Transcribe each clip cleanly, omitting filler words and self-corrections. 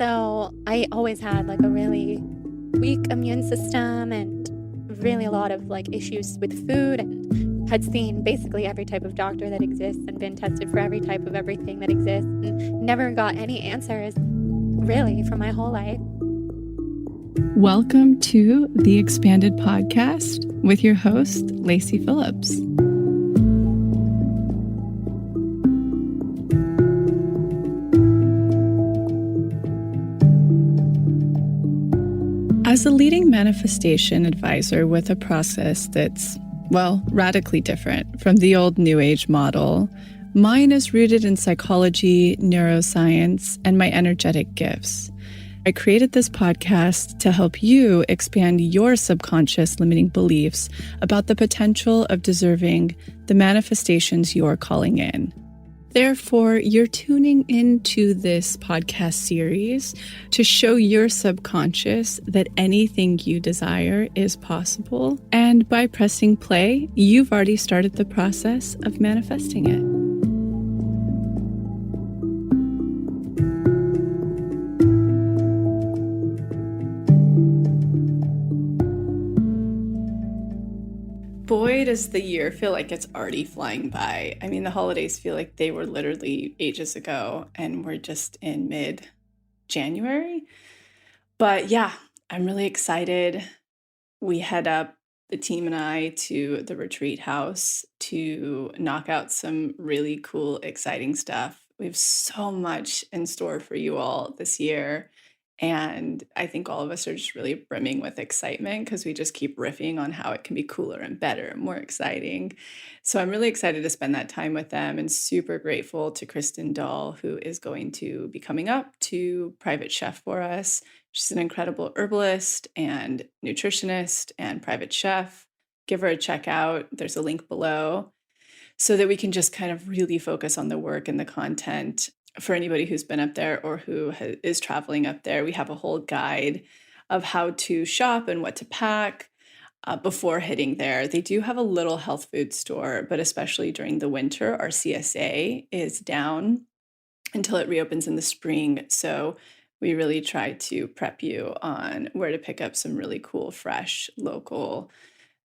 So I always had like a really weak immune system and really a lot of like issues with food, and had seen basically every type of doctor that exists and been tested for every type of everything that exists and never got any answers really for my whole life. Welcome to the Expanded Podcast with your host, Lacy Phillips. As a leading manifestation advisor with a process that's, radically different from the old New Age model, mine is rooted in psychology, neuroscience, and my energetic gifts. I created this podcast to help you expand your subconscious limiting beliefs about the potential of deserving the manifestations you're calling in. Therefore, you're tuning into this podcast series to show your subconscious that anything you desire is possible. And by pressing play, you've already started the process of manifesting it. Boy, does the year feel like it's already flying by. I mean, the holidays feel like they were literally ages ago, and we're just in mid-January. But yeah, I'm really excited. We head up, the team and I, to the retreat house to knock out some really cool, exciting stuff. We have so much in store for you all this year. And I think all of us are just really brimming with excitement because we just keep riffing on how it can be cooler and better and more exciting. So I'm really excited to spend that time with them, and super grateful to Kristen Dahl, who is going to be coming up to private chef for us. She's an incredible herbalist and nutritionist and private chef. Give her a check out. There's a link below so that we can just kind of really focus on the work and the content. For anybody who's been up there or who is traveling up there, we have a whole guide of how to shop and what to pack before hitting there. They do have a little health food store, but especially during the winter, our CSA is down until it reopens in the spring. So we really try to prep you on where to pick up some really cool, fresh, local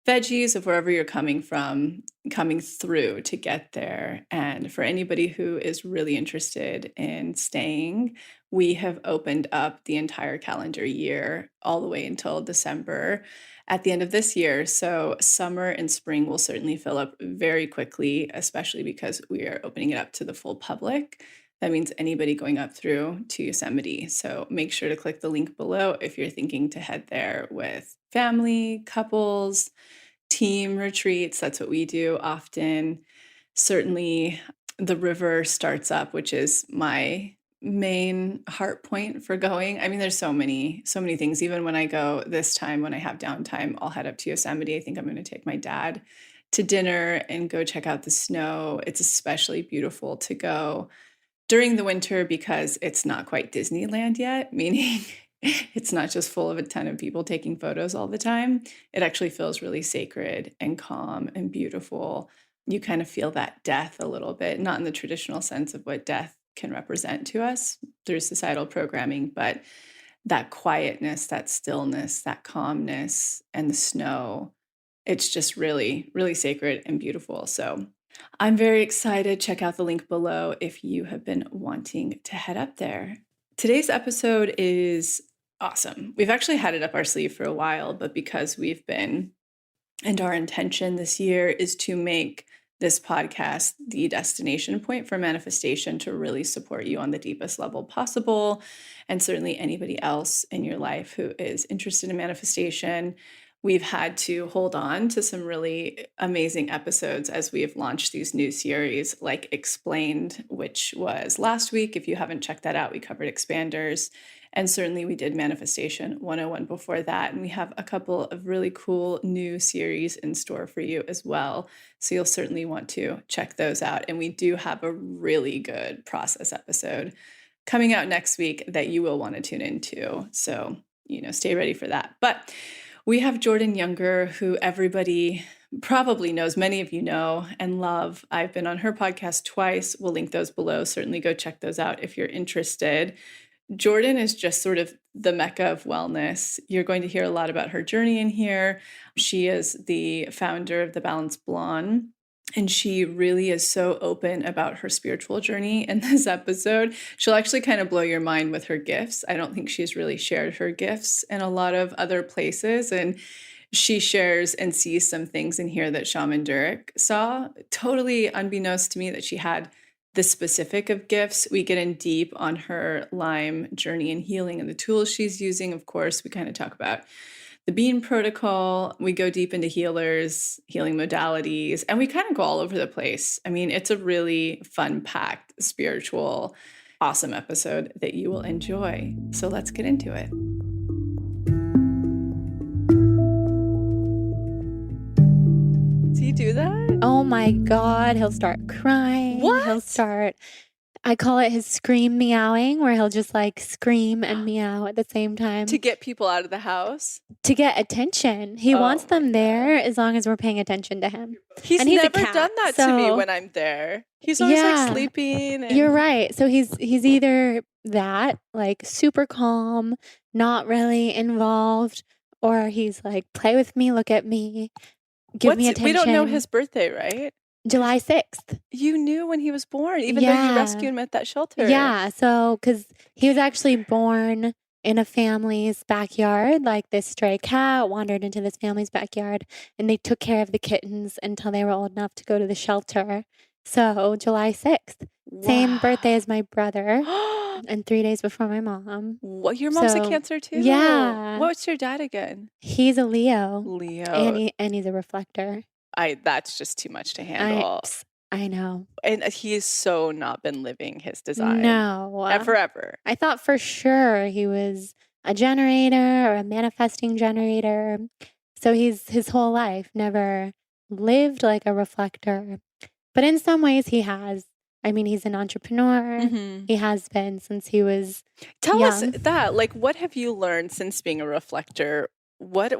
veggies of wherever you're coming through to get there. And for anybody who is really interested in staying, we have opened up the entire calendar year all the way until December at the end of this year. So summer and spring will certainly fill up very quickly, especially because we are opening it up to the full public. That means anybody going up through to Yosemite. So make sure to click the link below if you're thinking to head there with family, couples, team retreats. That's what we do often. Certainly the river starts up, which is my main heart point for going. I mean, there's so many things. Even when I go this time, when I have downtime, I'll head up to Yosemite. I think I'm going to take my dad to dinner and go check out the snow. It's especially beautiful to go during the winter because it's not quite Disneyland yet, meaning it's not just full of a ton of people taking photos all the time. It actually feels really sacred and calm and beautiful. You kind of feel that death a little bit, not in the traditional sense of what death can represent to us through societal programming, but that quietness, that stillness, that calmness, and the snow. It's just really, really sacred and beautiful. So I'm very excited. Check out the link below if you have been wanting to head up there. Today's episode is awesome. We've actually had it up our sleeve for a while, but because and our intention this year is to make this podcast the destination point for manifestation, to really support you on the deepest level possible. And certainly anybody else in your life who is interested in manifestation. We've had to hold on to some really amazing episodes as we have launched these new series, like Explained, which was last week. If you haven't checked that out, we covered expanders. And certainly we did Manifestation 101 before that. And we have a couple of really cool new series in store for you as well. So you'll certainly want to check those out. And we do have a really good process episode coming out next week that you will want to tune into. So, stay ready for that. But we have Jordan Younger, who everybody probably knows, many of you know and love. I've been on her podcast twice. We'll link those below. Certainly go check those out if you're interested. Jordan is just sort of the mecca of wellness. You're going to hear a lot about her journey in here. She is the founder of the Balanced Blonde, and she really is so open about her spiritual journey in this episode. She'll actually kind of blow your mind with her gifts. I don't think she's really shared her gifts in a lot of other places. And she shares and sees some things in here that Shaman Durek saw, totally unbeknownst to me that she had the specific of gifts. We get in deep on her Lyme journey and healing and the tools she's using. Of course, we kind of talk about the Bean protocol. We go deep into healers, healing modalities, and we kind of go all over the place. I mean, it's a really fun-packed, spiritual, awesome episode that you will enjoy. So let's get into it. Do you do that? Oh my God, he'll start crying. What? He'll start, I call it his scream meowing, where he'll just like scream and meow at the same time. To get people out of the house? To get attention. He wants them there as long as we're paying attention to him. He's And he's a never cat, done that to me so- when I'm there. He's always Yeah. like sleeping. And... You're right. So he's either that, like super calm, not really involved, or he's like, play with me, look at me, give me attention. We don't know his birthday, right? July 6th. You knew when he was born, even though you Yeah. rescued him at that shelter. Yeah. So, because he was actually born in a family's backyard, like this stray cat wandered into this family's backyard and they took care of the kittens until they were old enough to go to the shelter. So, July 6th, same birthday as my brother and 3 days before my mom. What? Your mom's a So, Cancer too? yeah. What's your dad again? He's a Leo. Leo. And he's a reflector. That's just too much to handle. I know. And he has so not been living his design. No. Ever. I thought for sure he was a generator or a manifesting generator. So he's his whole life never lived like a reflector. But in some ways he has. I mean, he's an entrepreneur. Mm-hmm. He has been since he was Tell us young. that. Like, what have you learned since being a reflector? What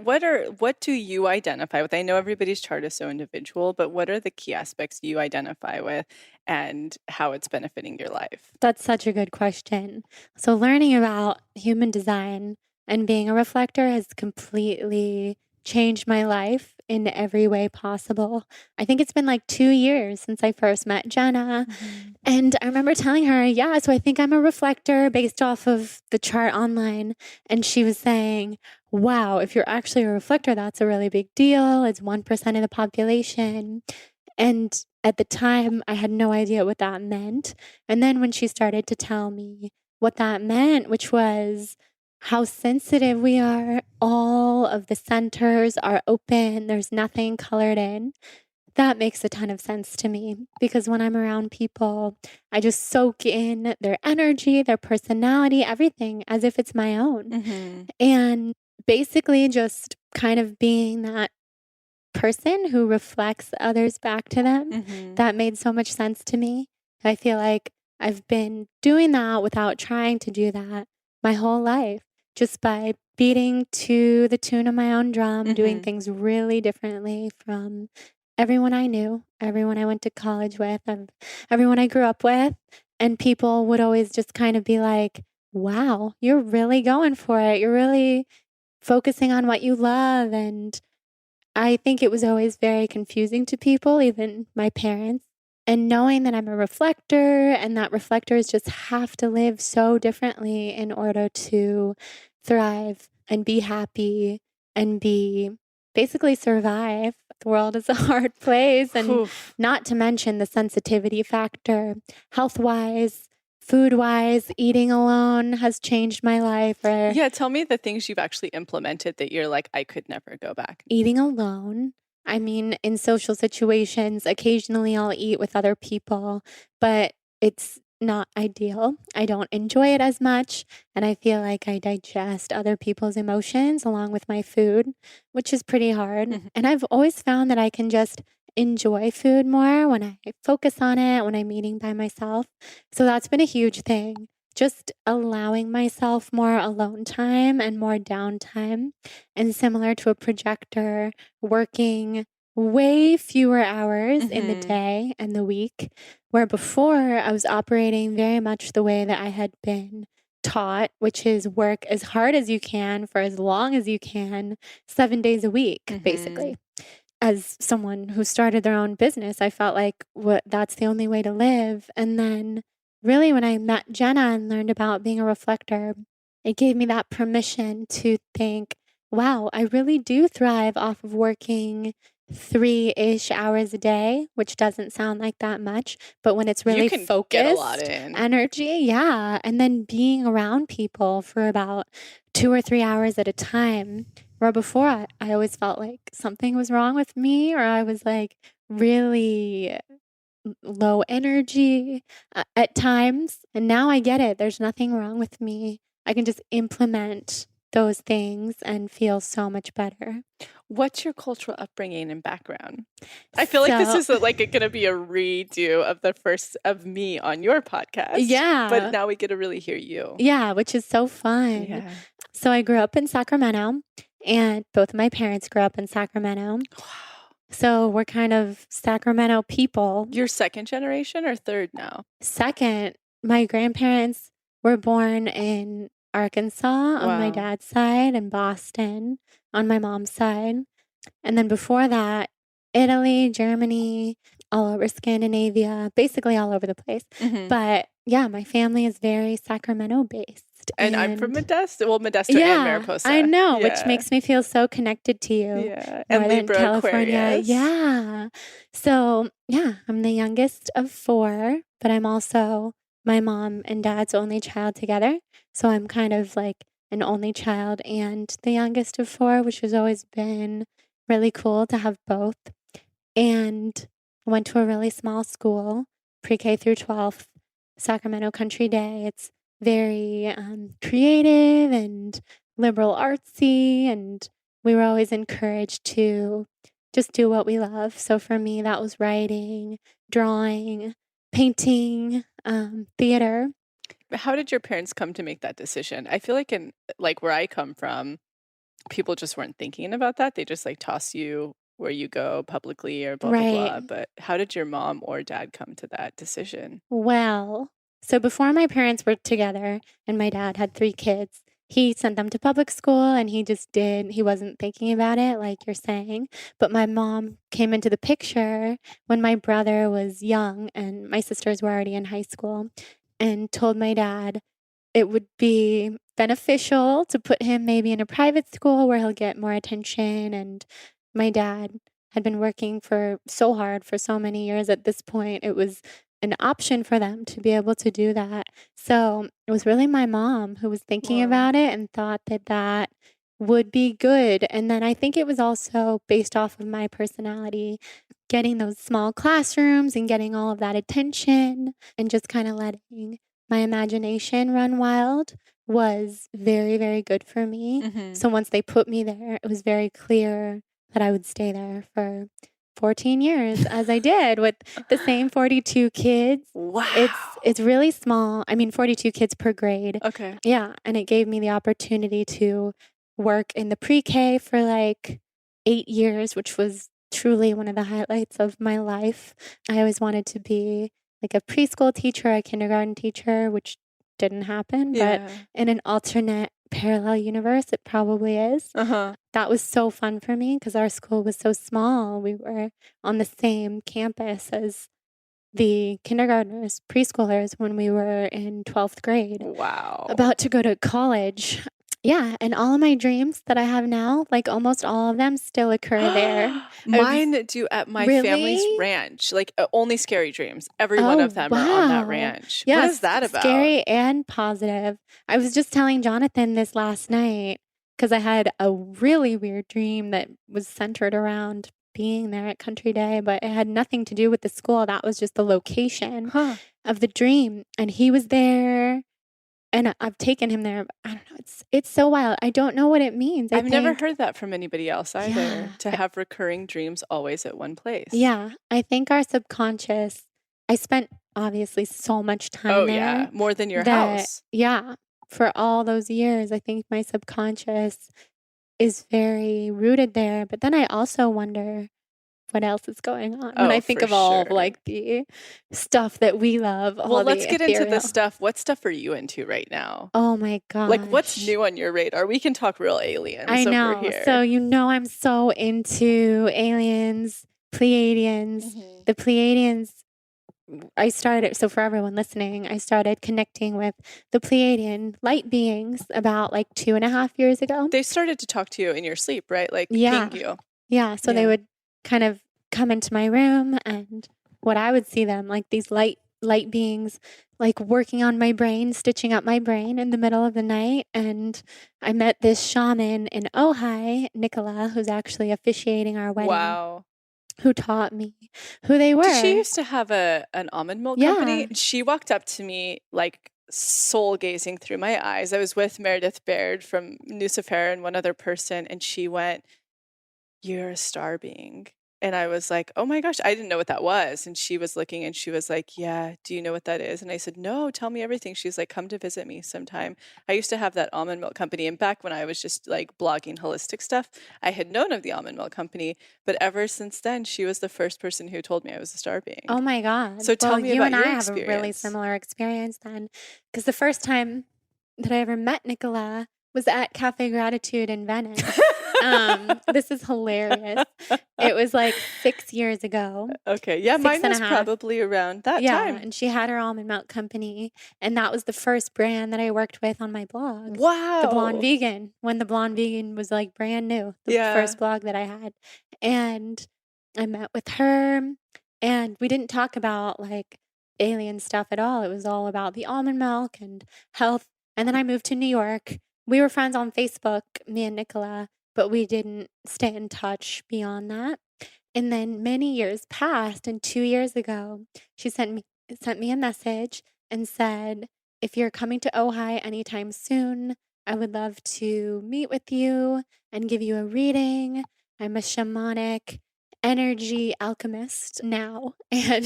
do you identify with? I know everybody's chart is so individual, but what are the key aspects you identify with and how it's benefiting your life? That's such a good question. So learning about human design and being a reflector has completely changed my life in every way possible. I think it's been like 2 years since I first met Jenna. And I remember telling her, yeah, so I think I'm a reflector based off of the chart online. And she was saying, wow, if you're actually a reflector, that's a really big deal. It's 1% of the population. And at the time, I had no idea what that meant. And then when she started to tell me what that meant, which was how sensitive we are, all of the centers are open, there's nothing colored in. That makes a ton of sense to me because when I'm around people, I just soak in their energy, their personality, everything as if it's my own. Mm-hmm. And basically just kind of being that person who reflects others back to them. Mm-hmm. That made so much sense to me. I feel like I've been doing that without trying to do that my whole life, just by beating to the tune of my own drum, doing Mm-hmm. things really differently from everyone I knew, everyone I went to college with, everyone I grew up with. And people would always just kind of be like, wow, you're really going for it. You're really focusing on what you love. And I think it was always very confusing to people, even my parents. And knowing that I'm a reflector and that reflectors just have to live so differently in order to thrive and be happy and basically survive. The world is a hard place. And Oof. not to mention the sensitivity factor, health-wise, food-wise, eating alone has changed my life. Or Yeah, tell me the things you've actually implemented that you're like, I could never go back. eating alone. I mean, in social situations, occasionally I'll eat with other people, but it's not ideal. I don't enjoy it as much, and I feel like I digest other people's emotions along with my food, which is pretty hard. Mhm. And I've always found that I can just enjoy food more when I focus on it, when I'm eating by myself. So that's been a huge thing. Just allowing myself more alone time and more downtime. And similar to a projector, working way fewer hours in the Mhm. day and the week, where before I was operating very much the way that I had been taught, which is work as hard as you can for as long as you can, 7 days a week, basically. As someone who started their own business, I felt like that's the only way to live. And then really when I met Jenna and learned about being a reflector, it gave me that permission to think, wow, I really do thrive off of working 3-ish hours a day, which doesn't sound like that much, but when it's really You can get a lot focused in. energy, yeah. And then being around people for about 2 or 3 hours at a time, where before I always felt like something was wrong with me, or I was like really low energy at times. And now I get it. There's nothing wrong with me. I can just implement those things and feel so much better. What's your cultural upbringing and background? I feel like this is like going to be a redo of the first of me on your podcast. Yeah. But now we get to really hear you. Yeah, which is so fun. Yeah. So I grew up in Sacramento, and both of my parents grew up in Sacramento. Wow. So we're kind of Sacramento people. You're second generation or third now? Second. My grandparents were born in Arkansas on my dad's side and Boston on my mom's side. And then before that, Italy, Germany, all over Scandinavia, basically all over the place. But yeah, my family is very Sacramento based. And I'm from Modesto. Well, Modesto and Mariposa. I know, which makes me feel so connected to you. Yeah, and Northern Libra, California. Aquarius. Yeah. So yeah, I'm the youngest of 4, but I'm also my mom and dad's only child together. So I'm kind of like an only child and the youngest of 4, which has always been really cool to have both. And I went to a really small school, pre-K through 12th, Sacramento Country Day. It's very creative and liberal artsy, and we were always encouraged to just do what we love. So for me, that was writing, drawing, painting, theater. How did your parents come to make that decision? I feel like in like where I come from, people just weren't thinking about that. They just like toss you where you go publicly or blah, blah, blah. But how did your mom or dad come to that decision? Well, so before my parents were together and my dad had 3 kids, he sent them to public school and he wasn't thinking about it like you're saying. But my mom came into the picture when my brother was young and my sisters were already in high school, and told my dad it would be beneficial to put him maybe in a private school where he'll get more attention. And my dad had been working so hard for so many years. At this point, it was an option for them to be able to do that. So it was really my mom who was thinking about it and thought that would be good. And then I think it was also based off of my personality, getting those small classrooms and getting all of that attention and just kind of letting my imagination run wild was very, very good for me. So once they put me there, it was very clear that I would stay there for 14 years, as I did with the same 42 kids. Wow. It's really small. I mean, 42 kids per grade. Okay. Yeah. And it gave me the opportunity to work in the pre-K for like 8 years, which was truly one of the highlights of my life. I always wanted to be like a preschool teacher, a kindergarten teacher, which didn't happen, but in an alternate parallel universe, it probably is. That was so fun for me because our school was so small. We were on the same campus as the kindergartners, preschoolers when we were in 12th grade. Wow. About to go to college. Yeah, and all of my dreams that I have now, like almost all of them still occur there. Mine do at my family's ranch, like only scary dreams. Every one of them are on that ranch. Yes, what is that about? Scary and positive. I was just telling Jonathan this last night because I had a really weird dream that was centered around being there at Country Day, but it had nothing to do with the school. That was just the location of the dream. And he was there. And I've taken him there. I don't know. It's so wild. I don't know what it means. I've never heard that from anybody else either, to have recurring dreams always at one place. Yeah. I think our subconscious, I spent obviously so much time there. Yeah. More than your house. Yeah. For all those years, I think my subconscious is very rooted there. But then I also wonder, what else is going on when Oh, I think for of all of sure. like the stuff that we love, all Well, the let's get into the ethereal. stuff. What stuff are you into right now? Oh my Like, what's gosh. new on your radar? We can talk real I aliens over know. So here. you know I'm so into aliens, Pleiadians. Mhm. The Pleiadians, I started, so for everyone listening, I started connecting with the Pleiadian light beings about like 2.5 years ago. They started to talk to you in your sleep, right? Like Yeah. ping you. Yeah. So they Yeah. would kind of come into my room, and what I would see them like these light beings like working on my brain, stitching up my brain in the middle of the night. And I met this shaman in Ojai, Nicola, who's actually officiating our wedding, Wow. who taught me who they were. Did she used to have an almond milk Yeah. company? She walked up to me like soul gazing through my eyes. I was with Meredith Baird from Nucifer and one other person, and she went, "You're a star being." And I was like, "Oh my gosh, I didn't know what that was." And she was looking and she was like, "Yeah, do you know what that is?" And I said, "No, tell me everything." She's like, "Come to visit me sometime." I used to have that almond milk company. And back when I was just like blogging holistic stuff, I had known of the almond milk company. But ever since then, she was the first person who told me I was a star being. Oh my God. So tell Well, me you about and your I have a really experience. similar experience then, because the first time that I ever met Nicola was at Cafe Gratitude in Venice. This is hilarious. It was like 6 years ago. Okay. Yeah, Six mine and a was half. probably around that Yeah, time. and she had her almond milk company, and that was the first brand that I worked with on my blog. The Blonde Wow. Vegan, when the Blonde Vegan was like brand new, the Yeah. first blog that I had. And I met with her, and we didn't talk about like alien stuff at all. It was all about the almond milk and health. And then I moved to New York. We were friends on Facebook, me and Nicola, but we didn't stay in touch beyond that. And then many years passed, and 2 years ago, she sent me a message and said, "If you're coming to Ojai anytime soon, I would love to meet with you and give you a reading. I'm a shamanic energy alchemist now." And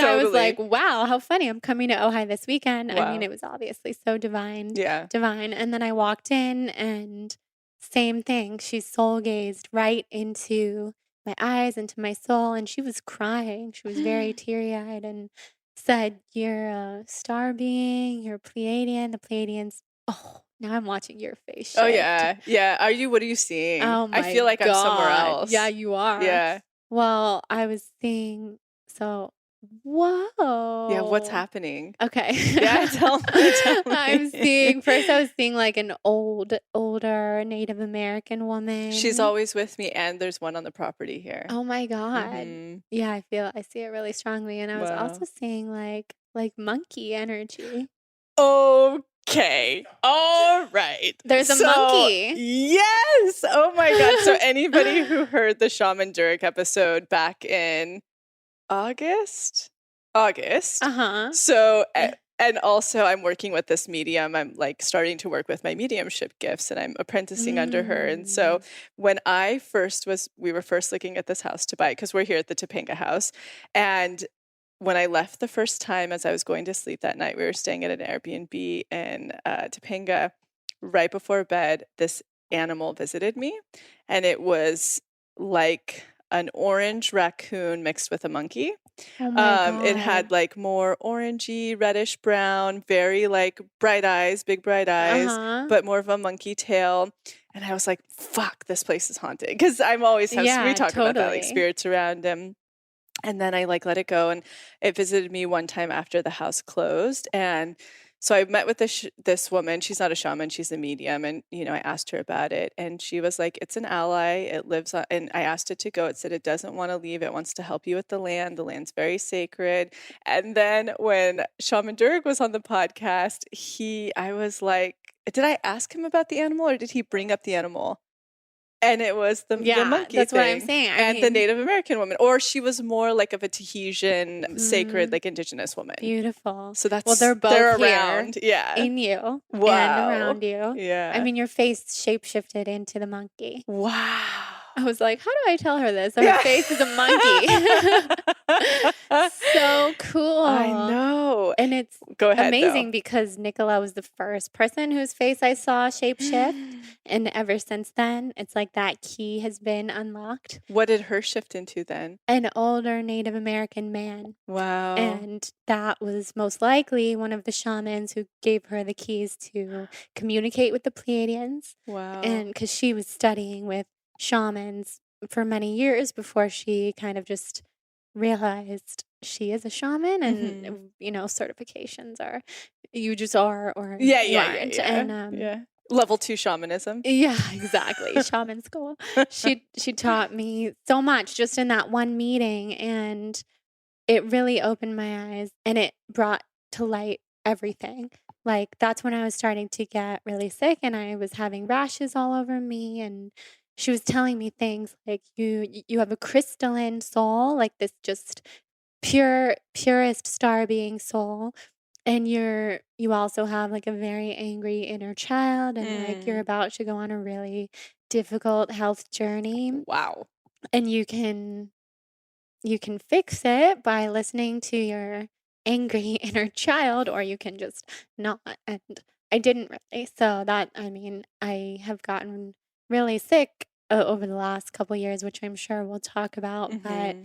I was like, Totally. wow, how funny. I'm coming to Ojai this weekend. I mean, Wow. it was obviously so divine. Yeah. And then I walked in, and same thing. She soul gazed right into my eyes, into my soul, and she was crying. She was very teary-eyed and said, "You're a star being, you're a Pleiadian." The Pleiadians, oh, now I'm watching your face shift. Oh yeah. Yeah. What are you seeing? Oh I my feel like I'm somewhere God. else. Yeah, you are. Yeah. Well, I was seeing, so, whoa. Yeah, what's happening? Okay. Yeah, tell me. First I was seeing like an older Native American woman. She's always with me, and there's one on the property here. Oh my God. Mhm. Yeah, I see it really strongly. And I was Wow. also seeing like monkey energy. Okay. All right. There's a monkey. Yes. Oh my God. So anybody who heard the Shaman Durek episode back in August. Uh-huh. So and also I'm working with this medium. I'm like starting to work with my mediumship gifts, and I'm apprenticing under her. And so when we were first looking at this house to buy, because we're here at the Topanga house, and when I left the first time as I was going to sleep that night, we were staying at an Airbnb in Topanga. Right before bed, this animal visited me, and it was like an orange raccoon mixed with a monkey. Oh my God. It had like more orangey, reddish brown, very like bright eyes, big bright eyes, Uh-huh. but more of a monkey tail. And I was like, fuck, this place is haunted. Because I'm always we talk about that, like totally. spirits around him. And then I like let it go, and it visited me one time after the house closed. And so I met with this woman. She's not a shaman, she's a medium. And, I asked her about it, and she was like, it's an ally. It lives on, and I asked it to go. It said it doesn't want to leave. It wants to help you with the land. The land's very sacred. And then when Shaman Durek was on the podcast, I was like, did I ask him about the animal, or did he bring up the animal? And it was the monkey that's thing. what I'm saying. And the Native American woman. Or she was more like of a Tahitian, sacred, like indigenous woman. Beautiful. So that's, well, they're both around. here Yeah. in you Wow. and around you. Yeah. I mean, your face shapeshifted into the monkey. Wow. I was like, how do I tell her this? Her Yeah. face is a monkey. So cool. I know. And it's Go ahead, though. amazing because Nicola was the first person whose face I saw shapeshift. And ever since then, it's like that key has been unlocked. What did her shift into then? An older Native American man. Wow. And that was most likely one of the shamans who gave her the keys to communicate with the Pleiadians. Wow. And because she was studying with shamans for many years before she kind of just realized she is a shaman, and certifications are you just are or Yeah, you yeah, aren't. yeah, yeah. And Yeah. Level 2 shamanism. yeah, exactly. Shaman school. She taught me so much just in that one meeting, and it really opened my eyes, and it brought to light everything. Like, that's when I was starting to get really sick, and I was having rashes all over me, and she was telling me things like, you have a crystalline soul, like this just purest star being soul, and you also have like a very angry inner child, and like you're about to go on a really difficult health journey, Wow. and you can fix it by listening to your angry inner child, or you can just not. And I didn't really. So I have gotten really sick over the last couple years, which I'm sure we'll talk about. But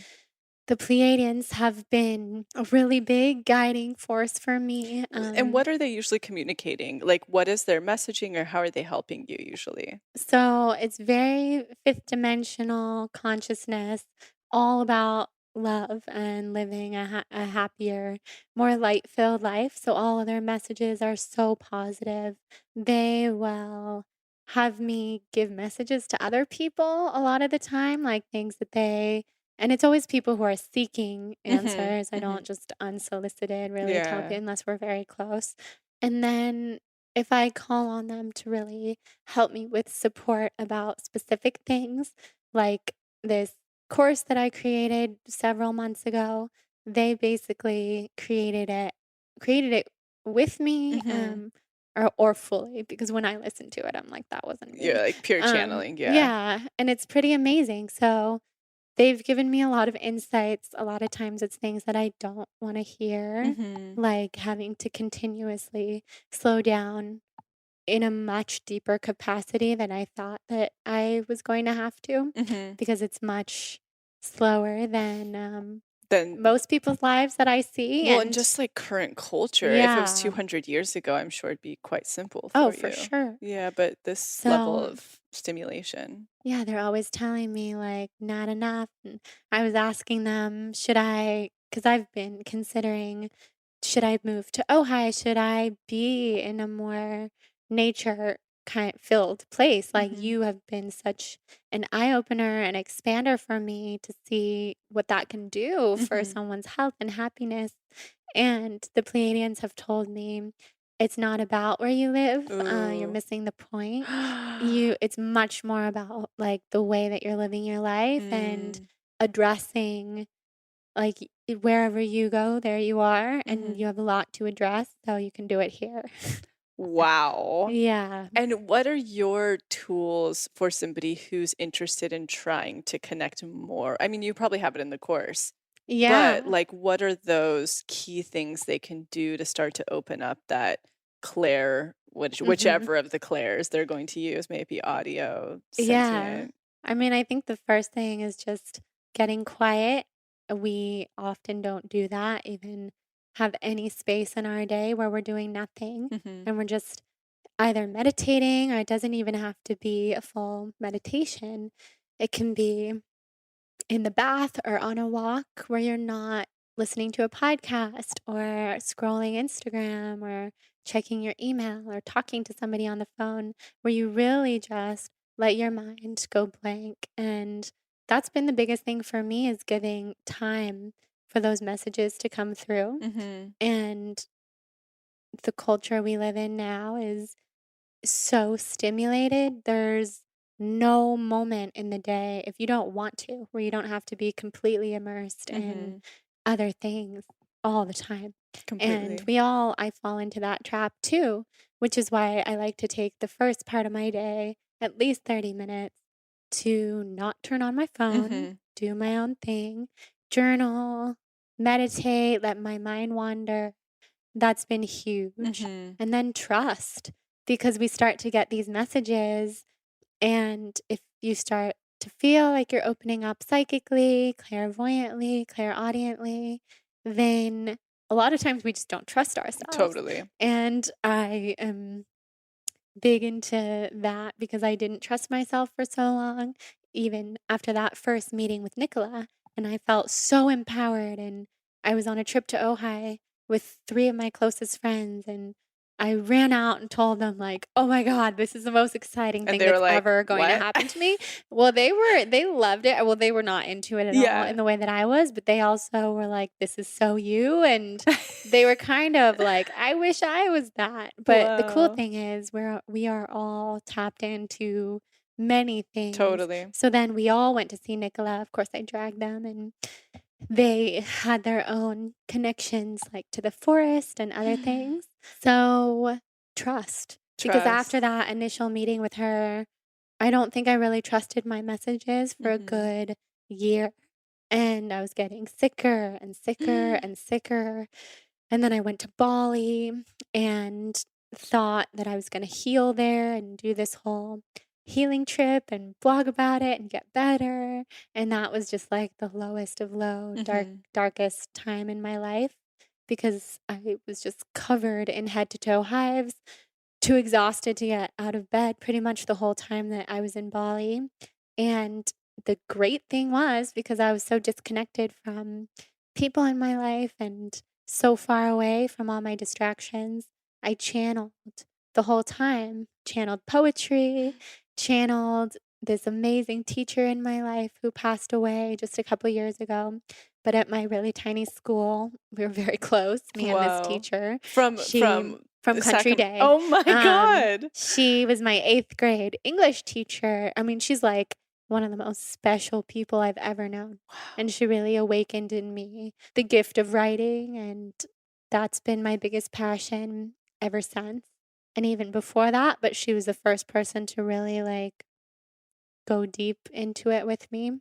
the Pleiadians have been a really big guiding force for me. And what are they usually communicating? Like, what is their messaging, or how are they helping you usually? So it's very fifth dimensional consciousness, all about love and living a happier, more light filled life. So all of their messages are so positive. They will have me give messages to other people a lot of the time, like things that and it's always people who are seeking answers. I don't just unsolicited really tell people Yeah. unless we're very close. And then if I call on them to really help me with support about specific things, like this course that I created several months ago. They basically created it with me, or fully, because when I listen to it, I'm like, that wasn't me. Yeah, like pure channeling, yeah. Yeah, and it's pretty amazing. So they've given me a lot of insights. A lot of times it's things that I don't want to hear, like having to continuously slow down in a much deeper capacity than I thought that I was going to have to, because it's much slower than Then most people's lives that I see. well, and And just like current culture, if it was yeah. 200 years ago, I'm sure it'd be quite simple Oh, for for you. sure. Yeah, but this level So of stimulation. yeah, they're always telling me like not enough. And I was asking them, because I've been considering, should I move to Ojai? Should I be in a more nature kind filled place? Like, you have been such an eye opener and expander for me to see what that can do for someone's health and happiness. And the Pleiadians have told me it's not about where you live. You're Ooh. missing the point. It's much more about like the way that you're living your life and addressing, like, wherever you go, there you are, and you have a lot to address, so you can do it here. Wow. Yeah. And what are your tools for somebody who's interested in trying to connect more? I mean, you probably have it in the course, but Yeah. like, what are those key things they can do to start to open up that clair, whichever of the clairs they're going to use, may it be audio, Yeah. sentient? I mean, I think the first thing is just getting quiet. We often don't do that, even have any space in our day where we're doing nothing and we're just either meditating, or it doesn't even have to be a full meditation. It can be in the bath or on a walk where you're not listening to a podcast or scrolling Instagram or checking your email or talking to somebody on the phone, where you really just let your mind go blank. And that's been the biggest thing for me, is giving time for those messages to come through. And the culture we live in now is so stimulated. There's no moment in the day, if you don't want to, where you don't have to be completely immersed in other things all the time. And Completely. I fall into that trap too, which is why I like to take the first part of my day, at least 30 minutes, to not turn on my phone, Mm-hmm. do my own thing, journal, meditate, let my mind wander. That's been huge. Mm-hmm. And then trust, because we start to get these messages. And if you start to feel like you're opening up psychically, clairvoyantly, clairaudiently, then a lot of times we just don't trust ourselves. Totally. And I am big into that because I didn't trust myself for so long, even after that first meeting with Nicola. And I felt so empowered. And I was on a trip to Ojai with 3 of my closest friends. And I ran out and told them, like, oh my God, this is the most exciting And thing they were that's like, ever going to what? happen to me. Well, they loved it. Well, they were not into it at all in Yeah. the way that I was, but they also were like, this is so you. And they were kind of like, I wish I was that. But the cool Wow. thing is we are all tapped into many things. Totally. So then we all went to see Nicola. Of course, I dragged them, and they had their own connections, like to the forest and other things. So trust. Because after Trust. that initial meeting with her, I don't think I really trusted my messages for a Mm-hmm. good year. And I was getting sicker and sicker and sicker. And then I went to Bali and thought that I was going to heal there and do this whole healing trip and blog about it and get better. And that was just like the lowest of low, Mm-hmm. darkest time in my life because I was just covered in head to toe hives, too exhausted to get out of bed pretty much the whole time that I was in Bali. And the great thing was, because I was so disconnected from people in my life and so far away from all my distractions, I channeled the whole time, channeled poetry, channeled this amazing teacher in my life who passed away just a couple years ago. But at my really tiny school, we were very close, me and this Wow. teacher. From She from Country Sacramento. Day. Oh my God. She was my 8th grade English teacher. I mean, she's like one of the most special people I've ever known. Wow. And she really awakened in me the gift of writing. And that's been my biggest passion ever since. And even before that, but she was the first person to really like go deep into it with me.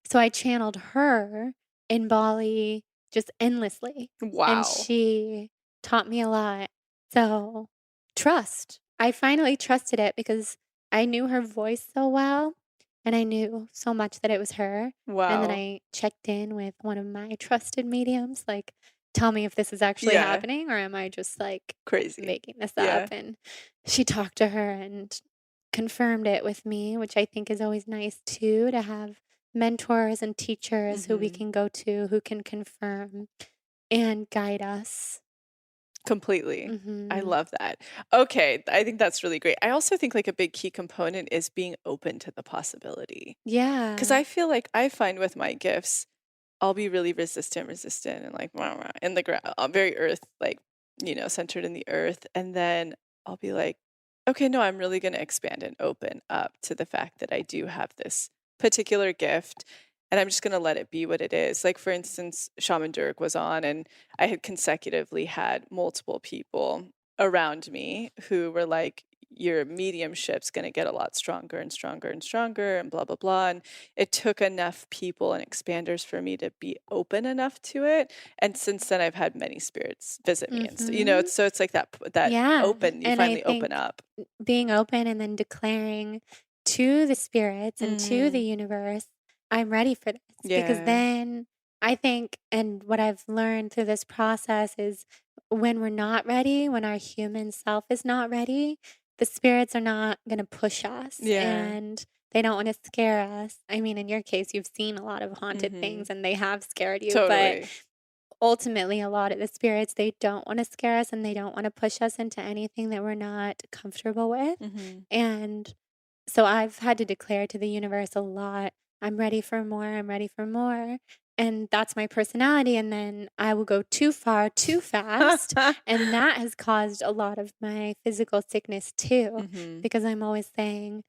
So I channeled her in Bali just endlessly. And Wow. she taught me a lot. So trust. I finally trusted it because I knew her voice so well and I knew so much that it was her. And then Wow. I checked in with one of my trusted mediums, like, tell me if this is actually Yeah. happening or am I just like Crazy. making this Yeah. up? And she talked to her and confirmed it with me, which I think is always nice too, to have mentors and teachers who we Mm-hmm. can go to who can confirm and guide us. Completely. I Mm-hmm. love that. Okay, I think that's really great. I also think like a big key component is being open to the possibility. Because Yeah. I feel like I find with my gifts, I'll be really resistant, and like rah, rah, in the ground, very earth, like, centered in the earth. And then I'll be like, okay, no, I'm really going to expand and open up to the fact that I do have this particular gift. And I'm just going to let it be what it is. Like, for instance, Shaman Durek was on, and I had consecutively had multiple people around me who were like, your mediumship's going to get a lot stronger and stronger and stronger, and blah, blah, blah. And it took enough people and expanders for me to be open enough to it. And since then, I've had many spirits visit me, and Mm-hmm. so it's like that Yeah. open. You And I finally open think up. being open and then declaring to the spirits and to the Mm-hmm. universe, I'm ready for this. Because Yeah. then I think, and what I've learned through this process is when we're not ready, when our human self is not ready, the spirits are not going to push us Yeah. and they don't want to scare us. I mean, in your case, you've seen a lot of haunted Mm-hmm. things and they have scared you, but Totally. ultimately a lot of the spirits, they don't want to scare us and they don't want to push us into anything that we're not comfortable with. Mm-hmm. And so I've had to declare to the universe a lot, I'm ready for more, I'm ready for more. And that's my personality. And then I will go too far too fast. And that has caused a lot of my physical sickness too, Mm-hmm. because I'm always saying,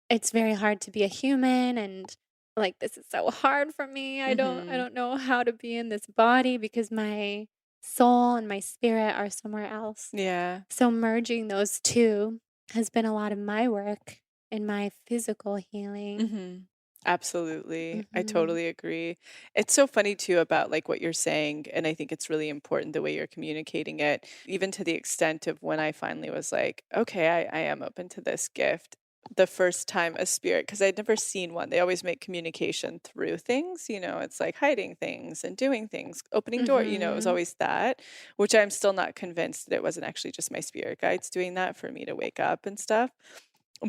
it's very hard to be a human and like this is so hard for me. I Mm-hmm. don't know how to be in this body because my soul and my spirit are somewhere else. Yeah. So merging those two has been a lot of my work in my physical healing. Mm-hmm. Absolutely. I Hmm. totally agree. It's so funny too about like what you're saying, and I think it's really important the way you're communicating it, even to the extent of when I finally was like, okay, I am open to this gift. The first time a spirit, because I'd never seen one, they always make communication through things, it's like hiding things and doing things, opening door, it was Hmm. always that, which I'm still not convinced that it wasn't actually just my spirit guides doing that for me to wake up and stuff.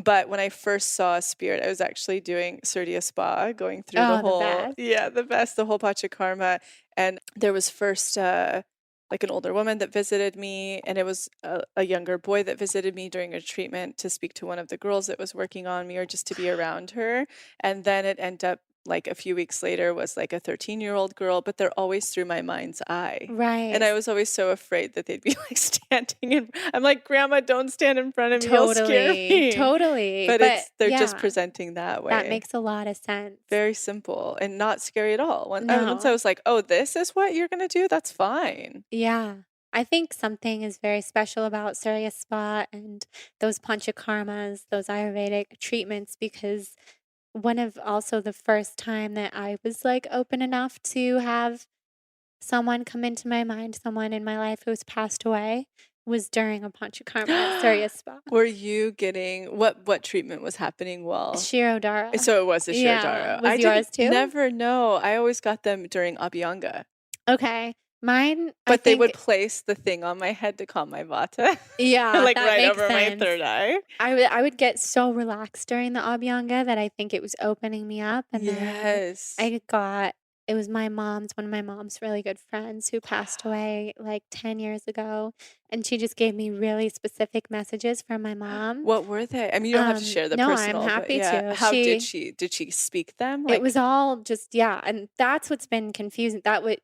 But when I first saw a spirit, I was actually doing Surya Spa, going through the Oh, the whole, best. yeah, the best, the whole Pachakarma. And there was first like an older woman that visited me, and it was a younger boy that visited me during a treatment to speak to one of the girls that was working on me or just to be around her. And then it ended up like a few weeks later was like a 13-year-old girl, but they're always through my mind's eye. And Right. I was always so afraid that they'd be like standing in, I'm like, Grandma, don't stand in front of me. You'll scare Totally. me. Totally. But But they're just yeah, presenting that that way. makes a lot of sense. Very simple and not scary at all. Once I No. was like, oh, this is what you're going to do, that's fine. Yeah. I think something is very special about Surya Spa and those panchakarmas, those Ayurvedic treatments, because one of also the first time that I was like open enough to have someone come into my mind, someone in my life who's passed away, was during a panchakarma at Surya Spa. Were you getting what treatment was happening while? Shirodara. So it was the Yeah. Shirodara. Was I didn't yours too? never know. I always got them during Abhyanga. Okay. Mine, I But they would think, place the thing on my head to calm my vata, yeah, like that right makes over my sense. third eye. I would get so relaxed during the Abhyanga that I think it was opening me up, and then Yes. I got it was one of my mom's really good friends who passed away like 10 years ago, and she just gave me really specific messages from my mom. What were they? I mean, you don't have to share the No, I'm personal, but happy yeah, to. how did she speak them? It was Like, all just yeah, and that's what's been confusing.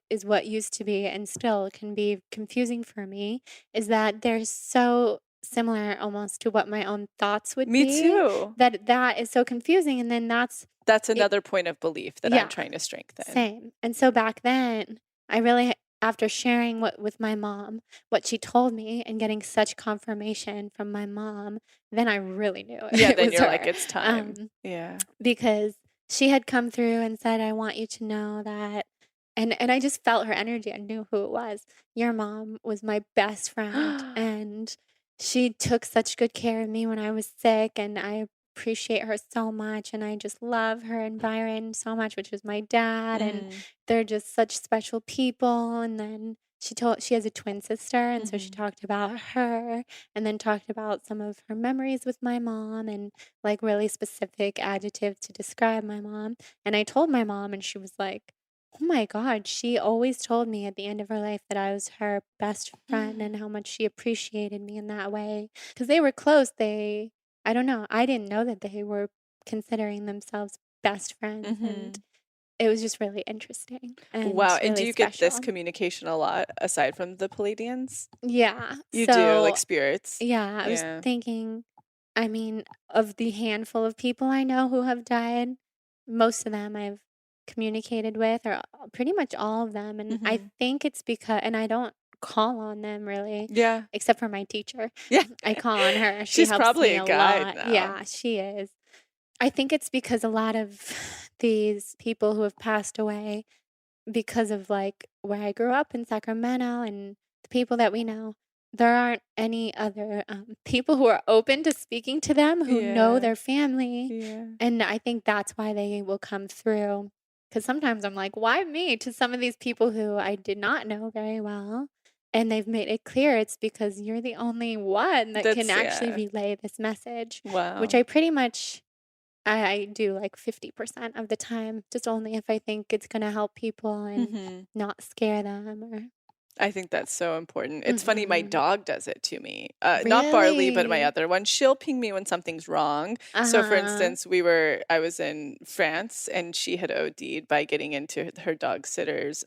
Is what used to be and still can be confusing for me, is that they're so similar almost to what my own thoughts would me be, too. that is so confusing, and then That's it another point of belief that I'm yeah, trying to strengthen. same. And so back then, I really after sharing what with my mom, what she told me and getting such confirmation from my mom, then I really knew Yeah, it then was you're like, her. it's time. Um Yeah. because she had come through and said, "I want you to know that," and I just felt her energy. I knew who it was. Your mom was my best friend, and she took such good care of me when I was sick, and I appreciate her so much, and I just love her and Byron so much, which was my dad, and Mm, they're just such special people. And then she has a twin sister, and so she mhm. talked about her, and then talked about some of her memories with my mom, and like really specific adjectives to describe my mom. And I told my mom, and she was like, "Oh my God, she always told me at the end of her life that I was her best friend and how much she appreciated me in that way." Because they were close. I don't know, I didn't know that they were considering themselves best friends. And Mhm. it was just really interesting and Wow, and do really you get this special. communication a lot aside from the Pleiadians? Yeah. You do, like So, spirits? yeah, I was Yeah. thinking, I mean, of the handful of people I know who have died, most of them I've communicated with, or pretty much all of them. And I Mhm. think it's because, and I don't call on them really, Yeah. except for my teacher. Yeah. I call on her. She She's helps probably me a a guide lot. now. Yeah, she is. I think it's because a lot of these people who have passed away, because of like where I grew up in Sacramento and the people that we know, there aren't any other people who are open to speaking to them who know Yeah. their family. Yeah. And I think that's why they will come through. Because sometimes I'm like, why me to some of these people who I did not know very well? And they've made it clear it's because you're the only one that can actually Yeah. relay this message, which Wow. I pretty much I do like 50% of the time, just only if I think it's gonna help people and Mhm. not scare them or I think that's so important. It's funny, my Mhm. dog does it to me. Not Barley, but my Really? other one. She'll ping me when something's wrong. So, for Uh-huh. instance, I was in France and she had OD'd by getting into her dog sitter's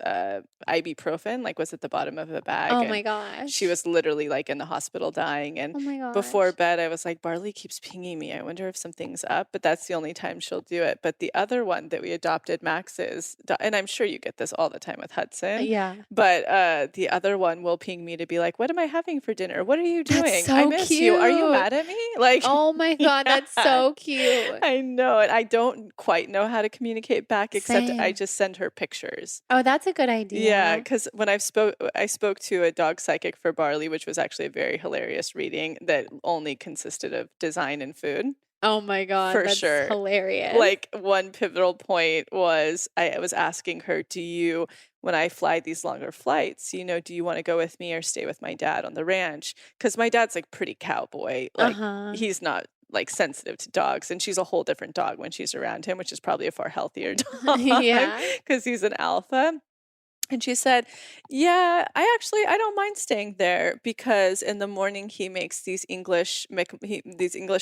ibuprofen, like was at the bottom of a bag. Oh And my she gosh. was literally like in the hospital dying. And Oh my before gosh. bed, I was like, Barley keeps pinging me. I wonder if something's up, but that's the only time she'll do it. But the other one that we adopted, Max's, and I'm sure you get this all the time with Hudson, Yeah. but the other one will ping me to be like, what am I having for dinner? What are you That's doing? I so miss you. Are you cute. mad at me? Like, Oh my God, that's yeah, so cute. I know. And I don't quite know how to communicate back, except I Same. just send her pictures. Oh, that's a good Yeah, idea. because when I spoke to a dog psychic for Barley, which was actually a very hilarious reading that only consisted of design and food. Oh my God, For that's sure. hilarious. Like one pivotal point was I was asking her, when I fly these longer flights, do you want to go with me or stay with my dad on the ranch? Because my dad's like pretty cowboy. Like Uh-huh. he's not like sensitive to dogs, and she's a whole different dog when she's around him, which is probably a far healthier dog Yeah. because he's an alpha. And she said, "Yeah, I don't mind staying there because in the morning he makes these English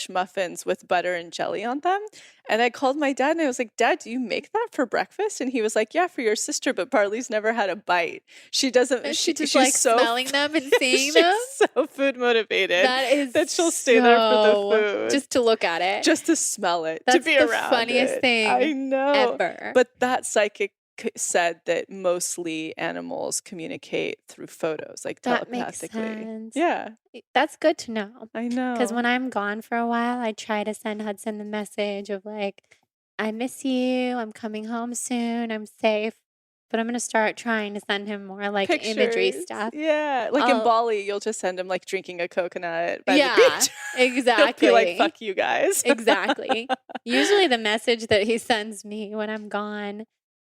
muffins with butter and jelly on them." And I called my dad and I was like, "Dad, do you make that for breakfast?" And he was like, "Yeah, for your sister, but Barley's never had a bite. She doesn't. She just She's like so smelling them and seeing she's them. so food motivated That is that she'll stay there for the food, just to look at it. just to smell it, to That's be the around funniest it." thing I know, ever. but that psychic said that mostly animals communicate through photos, like That makes telepathically. sense. Yeah, That's good to know. I Because when know. I'm gone for a while, I try to send Hudson the message of like, I miss you. I'm coming home soon. I'm safe. But I'm going to start trying to send him more like imagery Pictures. stuff. Yeah. Like in Bali, you'll just send him like drinking a coconut by the Yeah, beach. He'll be like, exactly. fuck you guys. Exactly. Usually the message that he sends me when I'm gone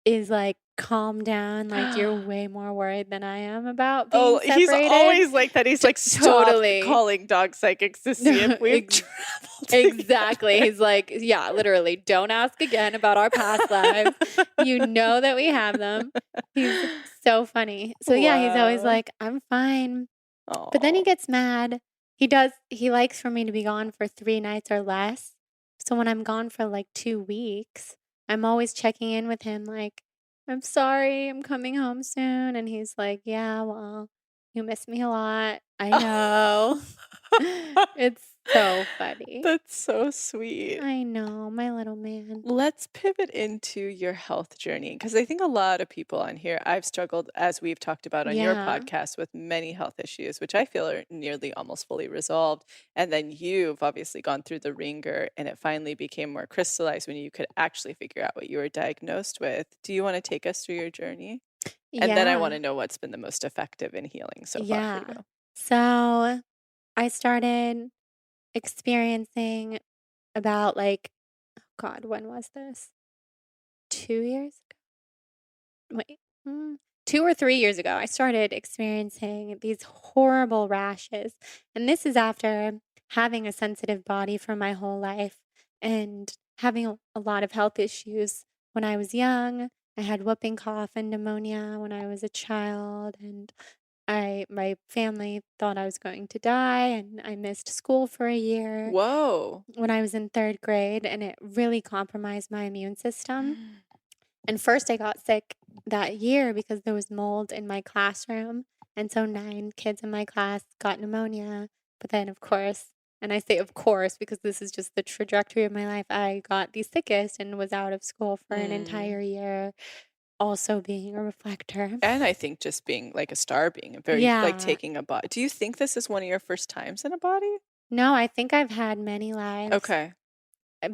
is like, calm down, like you're way more worried than I am about being Oh, he's separated. always like that. He's like, stop Totally. calling dog psychics to see if we've traveled Exactly. together. He's like, yeah, literally, don't ask again about our past lives. You know that we have them. He's so funny. So yeah, he's always Wow. like, I'm fine. But then he Aw. gets mad. He likes for me to be gone for 3 nights or less. So when I'm gone for like 2 weeks, I'm always checking in with him like, I'm sorry, I'm coming home soon. And he's like, yeah, well, you miss me a lot. I know. It's so funny. That's so sweet. I know, my little man. Let's pivot into your health journey because I think a lot of people on here, I've struggled, as we've talked about on your Yeah. podcast, with many health issues, which I feel are nearly almost fully resolved. And then you've obviously gone through the ringer and it finally became more crystallized when you could actually figure out what you were diagnosed with. Do you want to take us through your journey? And then I want Yeah. to know what's been the most effective in healing so far for Yeah. you. So I started experiencing about like, oh God, when was this? 2 years ago? Wait, 2 or 3 years ago, I started experiencing these horrible rashes. And this is after having a sensitive body for my whole life and having a lot of health issues when I was young. I had whooping cough and pneumonia when I was a child, and my family thought I was going to die, and I missed school for a year Whoa. when I was in 3rd grade, and it really compromised my immune system. And first I got sick that year because there was mold in my classroom, and so 9 kids in my class got pneumonia. But then, of course, and I say of course because this is just the trajectory of my life, I got the sickest and was out of school for an entire year, also being a reflector. And I think just being like a star, being a very like Yeah. taking a body. Do you think this is one of your first times in a body? No, I think I've had many lives. Okay.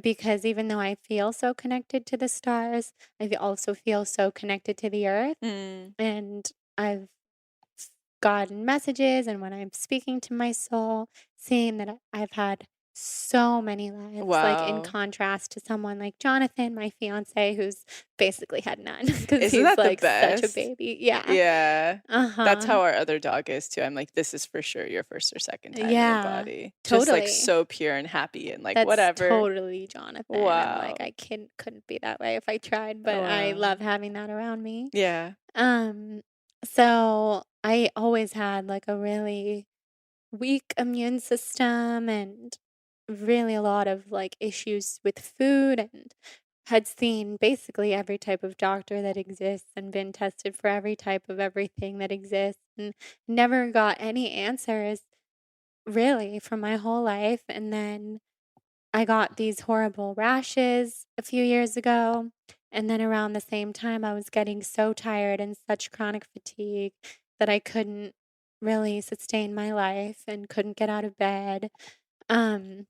Because even though I feel so connected to the stars, also feel so connected to the earth. Mm. And I've gotten messages, and when I'm speaking to my soul, seeing that I've had so many lives, like in Wow. contrast to someone like Jonathan, my fiance, who's basically had none because Isn't he's that the like such a best? baby. Yeah. Yeah. That's Uh-huh. how our other dog is too. I'm like, this is for sure your first or second time in a Yeah, body. Just like totally. so pure and happy and like That's whatever. totally Jonathan. I'm like, Wow. I couldn't be that way if I tried, but I Wow. love having that around me. Yeah. So I always had like a really weak immune system and really a lot of like issues with food, and had seen basically every type of doctor that exists and been tested for every type of everything that exists, and never got any answers really for my whole life. And then I got these horrible rashes a few years ago. And then around the same time, I was getting so tired and such chronic fatigue that I couldn't really sustain my life and couldn't get out of bed. Um,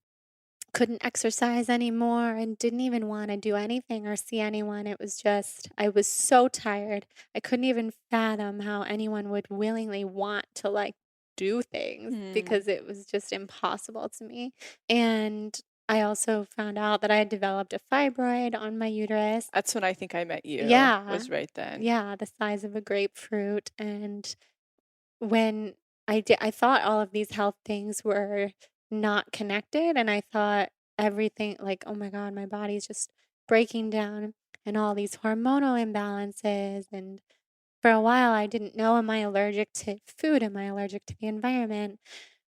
couldn't exercise anymore and didn't even wanna do anything or see anyone. It was just I was so tired. I couldn't even fathom how anyone would willingly want to, like, do things Hmm. because it was just impossible to me. And I also found out that I had developed a fibroid on my uterus. That's when I think I met you, Yeah. was right then. Yeah, the size of a grapefruit, and when I thought all of these health things were not connected, and I thought everything like, "Oh my god, my body's just breaking down," and all these hormonal imbalances, and for a while, I didn't know, am I allergic to food? Am I allergic to the environment?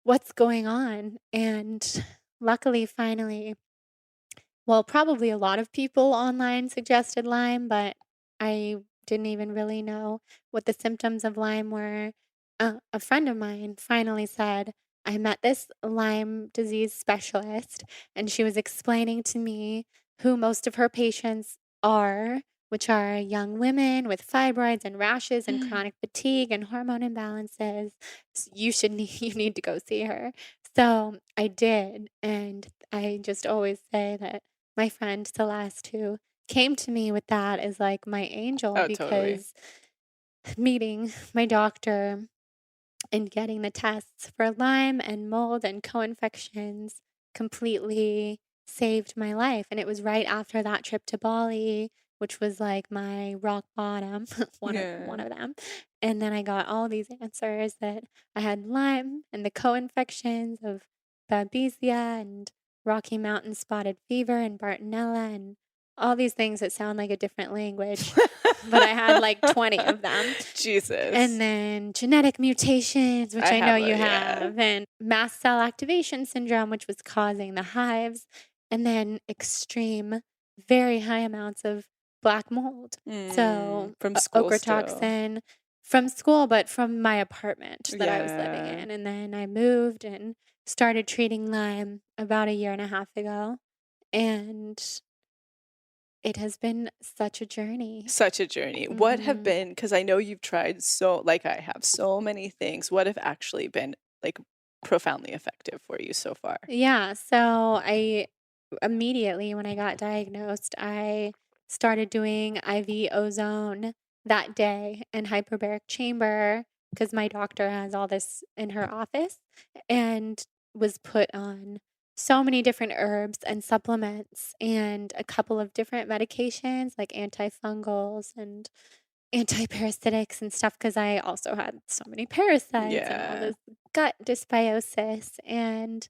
What's going on? And luckily, finally well, probably a lot of people online suggested Lyme, but I didn't even really know what the symptoms of Lyme were. A friend of mine finally said, I met this Lyme disease specialist, and she was explaining to me who most of her patients are, which are young women with fibroids and rashes and chronic fatigue and hormone imbalances. You should you need to go see her. So I did, and I just always say that my friend Celeste, who came to me with that, is like my angel Oh, totally. because meeting my doctor and getting the tests for Lyme and mold and co-infections completely saved my life. And it was right after that trip to Bali, which was like my rock bottom, one Yeah. of them. And then I got all these answers that I had Lyme and the co-infections of Babesia and Rocky Mountain spotted fever and Bartonella and all these things that sound like a different language, but I had like 20 of them. And Jesus. then genetic mutations, which I I know have you a yeah. have, and mast cell activation syndrome, which was causing the hives, and then extreme, very high amounts of black mold. So, From school still. ochratoxin from school, but from my apartment that I was living Yeah. in. And then I moved and started treating Lyme about a year and a half ago. And it has been such a journey. Such a journey. What have Mhm. been, because I know you've tried so like I have, so many things. What have actually been, like, profoundly effective for you so far? Yeah, so I immediately when I got diagnosed, I started doing IV ozone that day in hyperbaric chamber because my doctor has all this in her office and was put on so many different herbs and supplements and a couple of different medications like antifungals and antiparasitics and stuff because I also had so many parasites and all Yeah. this gut dysbiosis. And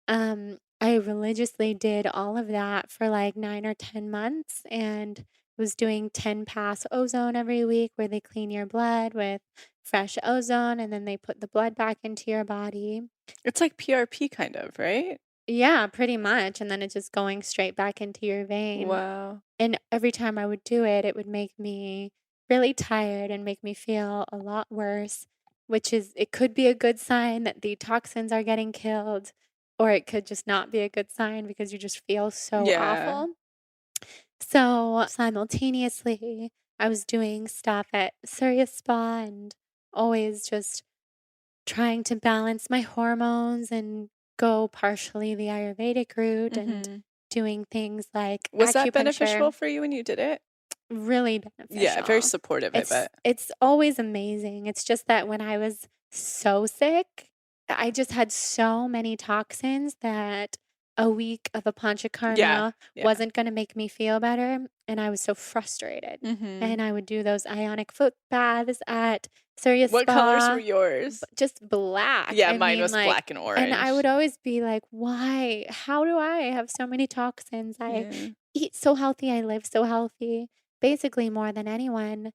I religiously did all of that for like 9 or 10 months and was doing 10 pass ozone every week where they clean your blood with fresh ozone and then they put the blood back into your body. It's like PRP kind of, right? Yeah, pretty much. And then it's just going straight back into your vein. Wow. And every time I would do it, it would make me really tired and make me feel a lot worse, which is it could be a good sign that the toxins are getting killed, or it could just not be a good sign because you just feel so Yeah. awful. So simultaneously, I was doing stuff at Surya Spa and always just trying to balance my hormones and go partially the Ayurvedic route and Mhm. doing things like Was that beneficial acupuncture. for you when you did it? Really Yeah, very beneficial. supportive, I It's bet. it's always amazing. It's just that when I was so sick, I just had so many toxins that a week of a Yeah, panchakarma yeah. wasn't gonna make me feel better, and I was so frustrated. Mhm. And I would do those ionic foot baths at Surya What colors were Spa, yours? just black. Yeah, I mine mean, was like black and and I orange. would always be like, "Why? How do I have so many toxins? I Yeah. eat so healthy, I live so healthy." Basically more than anyone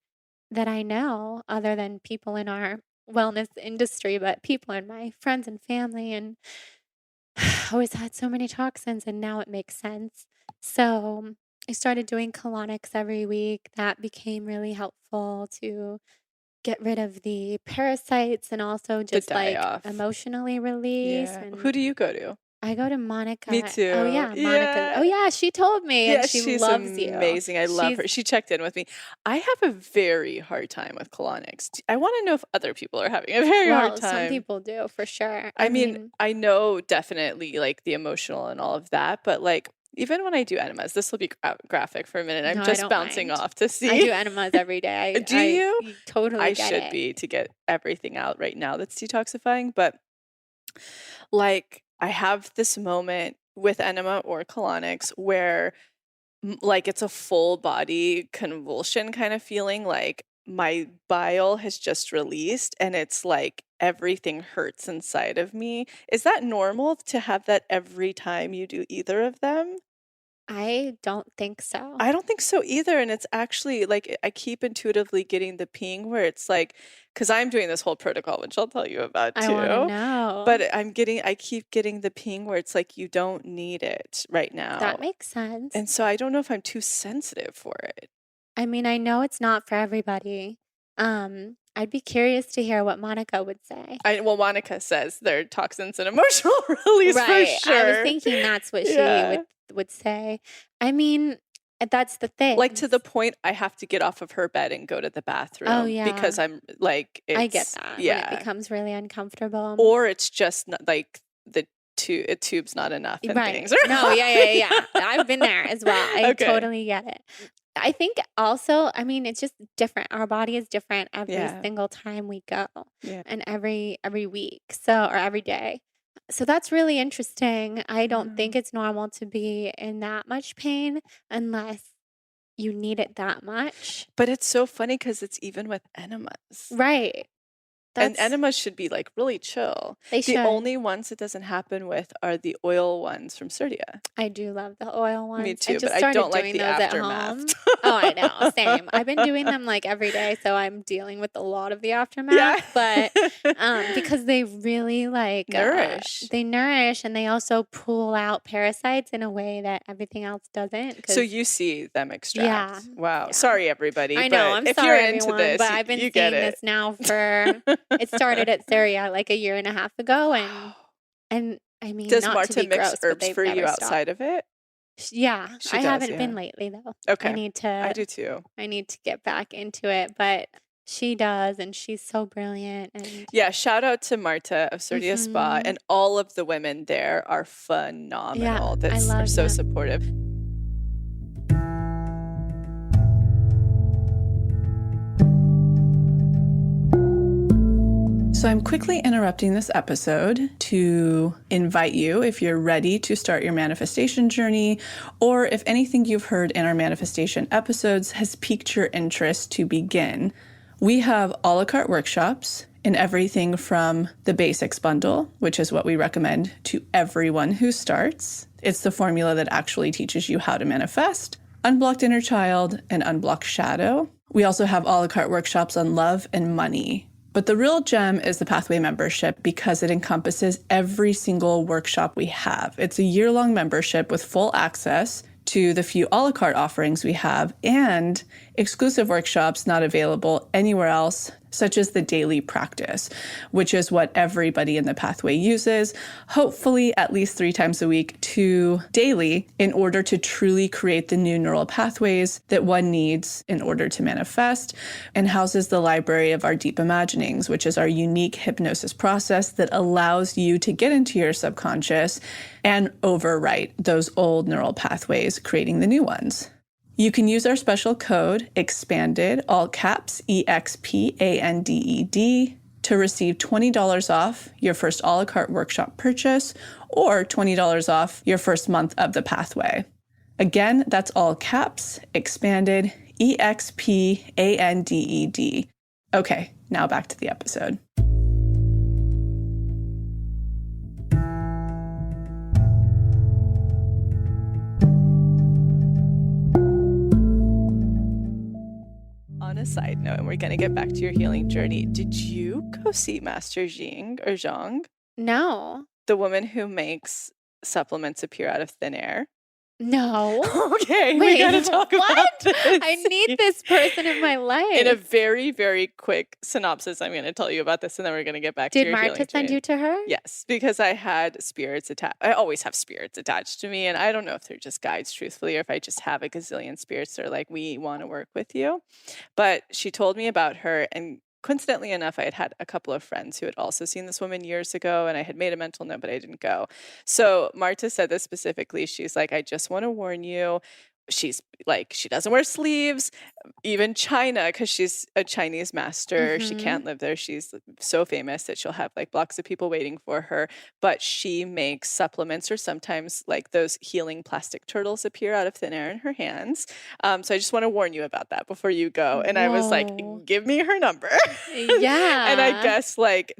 that I know other than people in our wellness industry, but people in my friends and family and always had so many toxins and now it makes sense. So I started doing colonics every week. That became really helpful to get rid of the parasites and also The just die like off. emotionally release Yeah. Who and do you go to? I go to Monica. Me too. Oh, yeah, Monica. Oh, Yeah. yeah, she told me, Yeah, and she she's loves you. amazing. I love her. She's She checked in with me. I have a very hard time with colonics. I want to know if other people are having a very hard well, some time. people do, for sure. I mean, I know definitely like the emotional and all of that, but like even when I do enemas, this will be graphic for a minute. I'm no, I just don't bouncing mind. off to I see. do enemas every day. Do you? You totally I get should it. be to get everything out right now that's detoxifying, but like I have this moment with enema or colonics where like it's a full body convulsion kind of feeling, like my bile has just released and it's like everything hurts inside of me. Is that normal to have that every time you do either of them? I don't think so. I don't think so either. And it's actually like I keep intuitively getting the ping where it's like, because I'm doing this whole protocol, which I'll tell you about I want to too. know. But I keep getting the ping where it's like, you don't need it right now. That makes sense. And so I don't know if I'm too sensitive for it. I mean, I know it's not for everybody. I'd be curious to hear what Monica would say. Well, Monica says they're toxins and emotional release Right. for sure. I was thinking that's what Yeah. she would say. I mean, that's the thing. Like to the point I have to get off of her bed and go to the bathroom. Oh, yeah. Because I'm like, I get it's, that. yeah. When it becomes really uncomfortable. Or it's just not, like the tube's not enough and Right. things. No, yeah. I've been there as well. I Okay. totally get it. I think also, I mean, it's just different. Our body is different every Yeah. single time we go, Yeah. and every week, or every day. So that's really interesting. I don't think it's normal to be in that much pain unless you need it that much. But it's so funny because it's even with enemas. Right. And enemas should be like really chill. They should. The only ones it doesn't happen with are the oil ones from Serdia. I do love the oil ones. Me too, I just but I started don't like doing the those aftermath. at home. Oh, I know. Same. I've been doing them like every day, so I'm dealing with a lot of the aftermath. But because they really like nourish. They nourish, and they also pull out parasites in a way that everything else doesn't. So you see them extract. Yeah. Wow. Yeah. Sorry, everybody. I know. But I'm if sorry, you're everyone, into this, but I've been you seeing get it. this now for. It started at Seria like a year and a half ago, and I mean, Does not Marta to be mix gross, but herbs they've for you never stopped. outside of it? Yeah, She I does, haven't yeah. been lately though. Okay. I do too. I need to get back into it, but she does, and she's so brilliant. And Yeah, shout out to Marta of Serdia Spa, and all of the women there are phenomenal. Yeah, I love are so them. supportive. So I'm quickly interrupting this episode to invite you, if you're ready to start your manifestation journey, or if anything you've heard in our manifestation episodes has piqued your interest to begin. We have a la carte workshops in everything from the basics bundle, which is what we recommend to everyone who starts. It's the formula that actually teaches you how to manifest, unblocked inner child, and unblocked shadow. We also have a la carte workshops on love and money. But the real gem is the Pathway membership because it encompasses every single workshop we have. It's a year-long membership with full access to the few a la carte offerings we have and exclusive workshops not available anywhere else, such as the daily practice, which is what everybody in the Pathway uses, hopefully at least 3 times a week to daily, in order to truly create the new neural pathways that one needs in order to manifest, and houses the library of our deep imaginings, which is our unique hypnosis process that allows you to get into your subconscious and overwrite those old neural pathways, creating the new ones. You can use our special code, EXPANDED, all caps, EXPANDED, to receive $20 off your first a la carte workshop purchase or $20 off your first month of the Pathway. Again, that's all caps, EXPANDED, EXPANDED. Okay, now back to the episode. On a side note, and we're going to get back to your healing journey, did you go see Master Zhang? No. The woman who makes supplements appear out of thin air? No. Okay, we Wait, gotta talk what? about this. I need this person in my life. In a very, very quick synopsis, I'm going to tell you about this, and then we're going to get back to Did your healing Marta send journey. you to her? Yes, because I had spirits attached. I always have spirits attached to me, and I don't know if they're just guides, truthfully, or if I just have a gazillion spirits that are like, we want to work with you. But she told me about her, and coincidentally enough, I had had a couple of friends who had also seen this woman years ago, and I had made a mental note, but I didn't go. So Marta said this specifically. She's like, I just want to warn you. She's like, she doesn't wear sleeves, even China, because she's a Chinese master. She can't live there. She's so famous that she'll have like blocks of people waiting for her. But she makes supplements, or sometimes like those healing plastic turtles appear out of thin air in her hands. So I just want to warn you about that before you go. And I was like, Whoa. give me her number. Yeah. And I guess like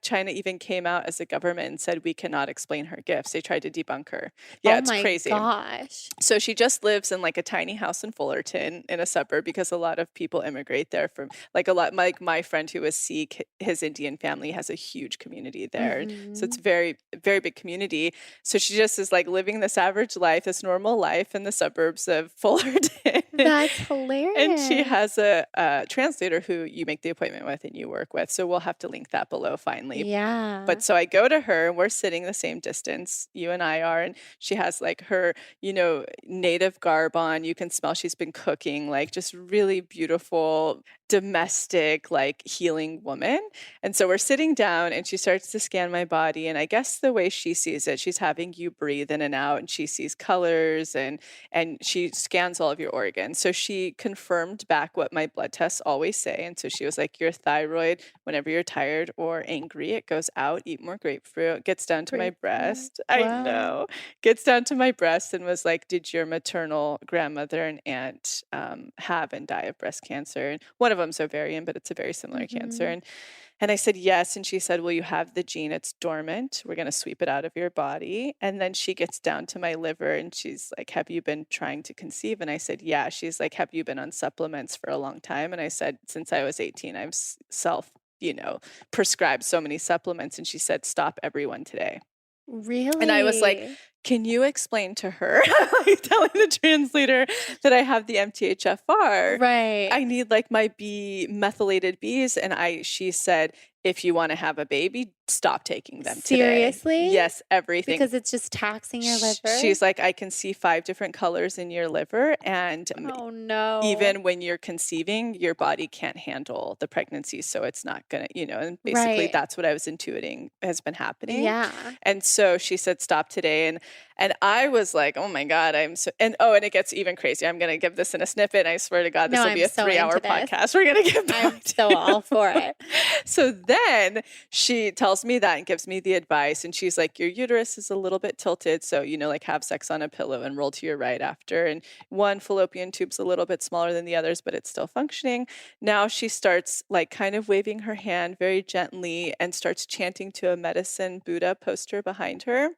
China even came out as a government and said we cannot explain her gifts. They tried to debunk her. Yeah, Oh it's my crazy. gosh. So she just lives in like a tiny house in Fullerton in a suburb, because a lot of people immigrate there from like like my friend who was Sikh, his Indian family has a huge community there. So it's very, very big community. So she just is like living this average life, this normal life in the suburbs of Fullerton. That's hilarious. And she has a translator who you make the appointment with and you work with. So we'll have to link that below finally. Yeah. But so I go to her and we're sitting the same distance, you and I are, and she has like her, native garb on. You can smell she's been cooking, like just really beautiful, domestic, like healing woman. And so we're sitting down and she starts to scan my body. And I guess the way she sees it, she's having you breathe in and out, and she sees colors and she scans all of your organs. So she confirmed back what my blood tests always say. And so she was like, your thyroid, whenever you're tired or angry, it goes out. Eat more grapefruit. Gets down to my breast. I know. Gets down to my breast and was like, did your maternal grandmother and aunt have and die of breast cancer? And one of them's ovarian, but it's a very similar cancer. And I said, yes. And she said, well, you have the gene. It's dormant. We're going to sweep it out of your body. And then she gets down to my liver and she's like, have you been trying to conceive? And I said, yeah. She's like, have you been on supplements for a long time? And I said, since I was 18, I've prescribed so many supplements. And she said, stop everyone today. Really? And I was like, can you explain to her, telling the translator that I have the MTHFR? Right. I need like my methylated Bs. And she said, if you want to have a baby, stop taking them today. Seriously? Yes, everything. Because it's just taxing your liver? She's like, I can see 5 different colors in your liver. And oh, no. even when you're conceiving, your body can't handle the pregnancy. So it's not going to, and basically that's what I was intuiting has been happening. Yeah. And so she said, stop today. And I was like, oh my God, and it gets even crazier. I'm going to give this in a snippet. And I swear to God, this will be a 3-hour podcast. We're going to get back I'm so all for it. So then she tells me that and gives me the advice. And she's like, your uterus is a little bit tilted. So, like have sex on a pillow and roll to your right after. And one fallopian tube's a little bit smaller than the others, but it's still functioning. Now she starts like kind of waving her hand very gently and starts chanting to a medicine Buddha poster behind her.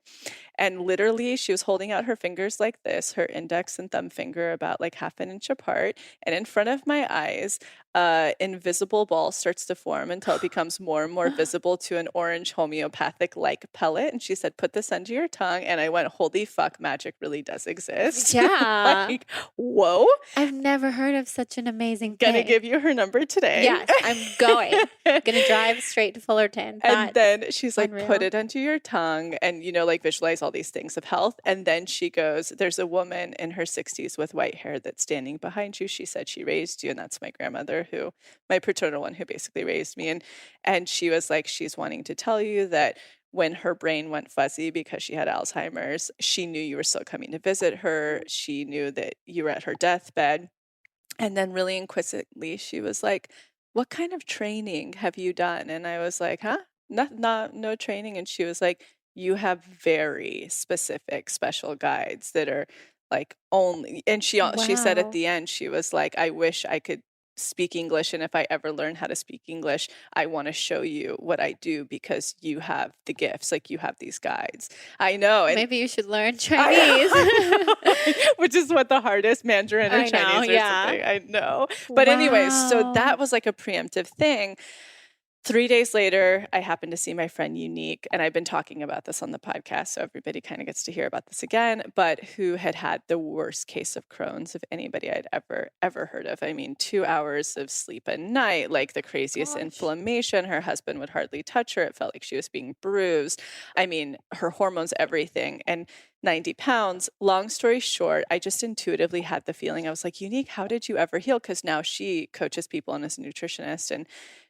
And literally she was holding out her fingers like this, her index and thumb finger about like half an inch apart. And in front of my eyes, invisible ball starts to form until it becomes more and more visible to an orange homeopathic like pellet. And she said, put this under your tongue. And I went, holy fuck, magic really does exist. Yeah. Like, whoa. I've never heard of such an amazing thing. Gonna give you her number today. Yes, I'm going. Gonna drive straight to Fullerton. And then she's like, unreal. put it under your tongue and, like visualize all these things of health. And then she goes, there's a woman in her 60s with white hair that's standing behind you. She said she raised you. And that's my grandmother, my paternal one, who basically raised me. And she was like, she's wanting to tell you that when her brain went fuzzy because she had Alzheimer's, she knew you were still coming to visit her. She knew that you were at her deathbed. And then really inquisitively, she was like, what kind of training have you done? And I was like, no training. And she was like, you have very specific special guides that are like only, and she said at the end, she was like, I wish I could speak English. And if I ever learn how to speak English, I want to show you what I do because you have the gifts, like you have these guides. I know. And maybe you should learn Chinese. Which is what the hardest, Mandarin or Chinese or something. I know. But anyways, so that was like a preemptive thing. 3 days later, I happened to see my friend Unique, and I've been talking about this on the podcast, so everybody kind of gets to hear about this again, but who had the worst case of Crohn's of anybody I'd ever heard of. I mean, 2 hours of sleep a night, like the craziest inflammation. Her husband would hardly touch her. It felt like she was being bruised. I mean, her hormones, everything. And 90 pounds. Long story short, I just intuitively had the feeling. I was like, Unique, how did you ever heal? Because now she coaches people and is a nutritionist. And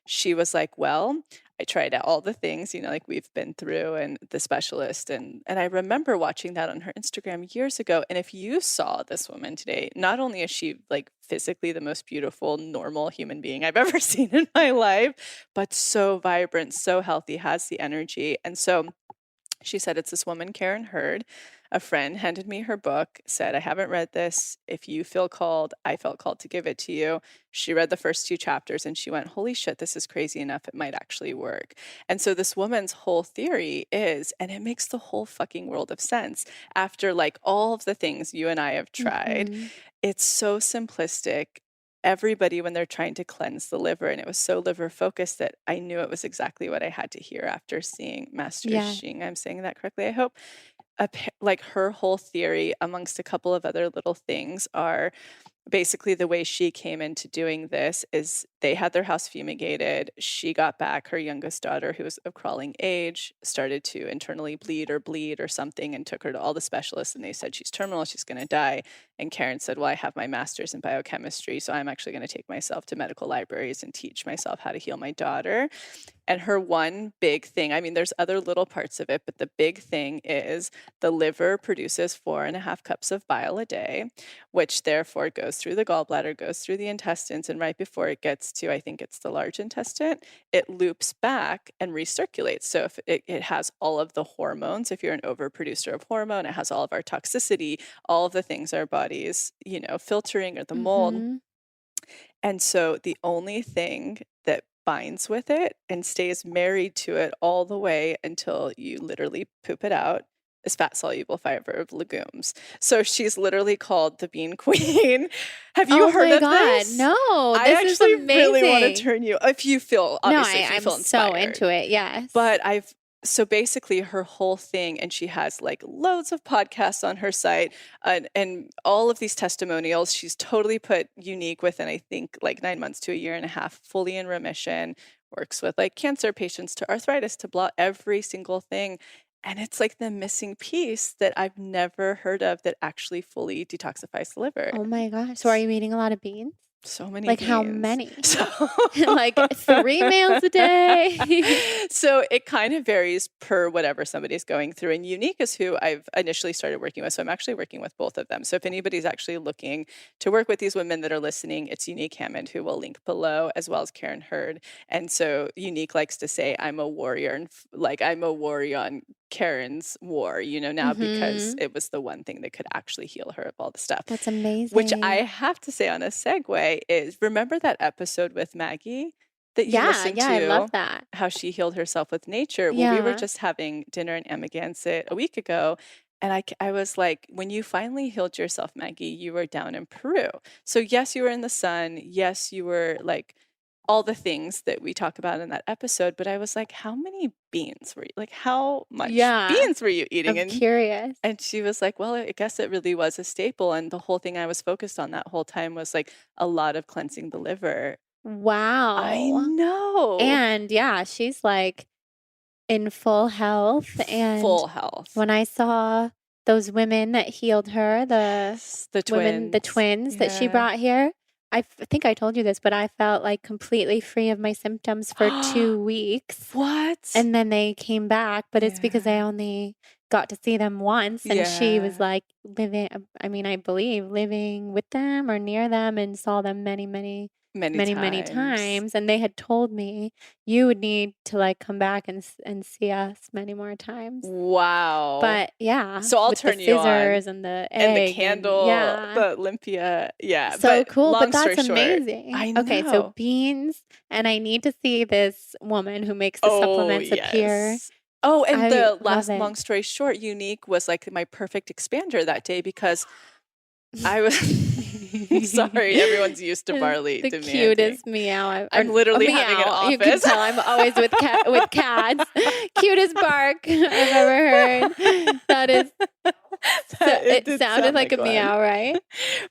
she was like, well, I tried out all the things, like we've been through and the specialist. And I remember watching that on her Instagram years ago. And if you saw this woman today, not only is she like physically the most beautiful, normal human being I've ever seen in my life, but so vibrant, so healthy, has the energy. And so she said, it's this woman, Karen Hurd. A friend handed me her book, said, I haven't read this. If you feel called, I felt called to give it to you. She read the first 2 chapters and she went, holy shit, this is crazy enough. It might actually work. And so this woman's whole theory is, and it makes the whole fucking world of sense after like all of the things you and I have tried, it's so simplistic. Everybody, when they're trying to cleanse the liver, and it was so liver focused that I knew it was exactly what I had to hear after seeing Master Xing. I'm saying that correctly, I hope. Like her whole theory, amongst a couple of other little things, are basically the way she came into doing this is they had their house fumigated. She got back. Her youngest daughter, who was of crawling age, started to internally bleed or something, and took her to all the specialists. And they said, she's terminal, she's going to die. And Karen said, well, I have my master's in biochemistry, so I'm actually going to take myself to medical libraries and teach myself how to heal my daughter. And her one big thing, I mean, there's other little parts of it, but the big thing is the liver produces 4.5 cups of bile a day, which therefore goes through the gallbladder, goes through the intestines, and right before it gets to, I think it's the large intestine, it loops back and recirculates. So if it has all of the hormones, if you're an overproducer of hormone, it has all of our toxicity, all of the things our bodies, filtering, or the mold. And so the only thing that binds with it and stays married to it all the way until you literally poop it out is fat soluble fiber of legumes. So she's literally called the Bean Queen. Have you heard of this? No, I this actually is amazing. really want to turn you, if you feel, obviously, if you I'm feel inspired. so into it. Yes. But so basically her whole thing, and she has like loads of podcasts on her site and all of these testimonials. She's totally put Unique within, I think, like 9 months to a year and a half, fully in remission, works with like cancer patients to arthritis to blah, every single thing. And it's like the missing piece that I've never heard of that actually fully detoxifies the liver. Oh my gosh. So are you eating a lot of beans? So many like beans. How many? Like 3 meals a day? So it kind of varies per whatever somebody's going through. And Unique is who I've initially started working with. So I'm actually working with both of them. So if anybody's actually looking to work with these women that are listening, it's Unique Hammond, who will link below, as well as Karen Hurd. And so Unique likes to say, I'm a warrior, and I'm a warrior on Karen's war, now, because it was the one thing that could actually heal her of all the stuff. That's amazing. Which I have to say on a segue is, remember that episode with Maggie that you listened to? Yeah, I love that. How she healed herself with nature. Well, we were just having dinner in Amagansett a week ago. And I was like, when you finally healed yourself, Maggie, you were down in Peru. So yes, you were in the sun. Yes, you were like all the things that we talk about in that episode. But I was like, how many beans were you, like, how much beans were you eating? I'm curious. And she was like, well, I guess it really was a staple. And the whole thing I was focused on that whole time was like a lot of cleansing the liver. Wow. I know. And yeah, she's like in full health. And full health. When I saw those women that healed her, the twins that she brought here, I think I told you this, but I felt like completely free of my symptoms for 2 weeks. What? And then they came back, but it's because I only got to see them once. And she was like I believe living with them or near them, and saw them many times. And they had told me, you would need to like come back and see us many more times. Wow. But yeah. So I'll turn you on. The scissors and the egg. And the candle. The Olympia. Yeah. So cool. But that's Short, amazing. I know. Okay. So beans. And I need to see this woman who makes the supplements appear. Oh, and the last long story short, Unique was like my perfect expander that day, because I was sorry, everyone's used to Barley The demanding. cutest meow. I'm literally having an You can office. tell I'm always with cats. Cutest bark I've ever heard. That is. It did sounded sound like a one. meow, right?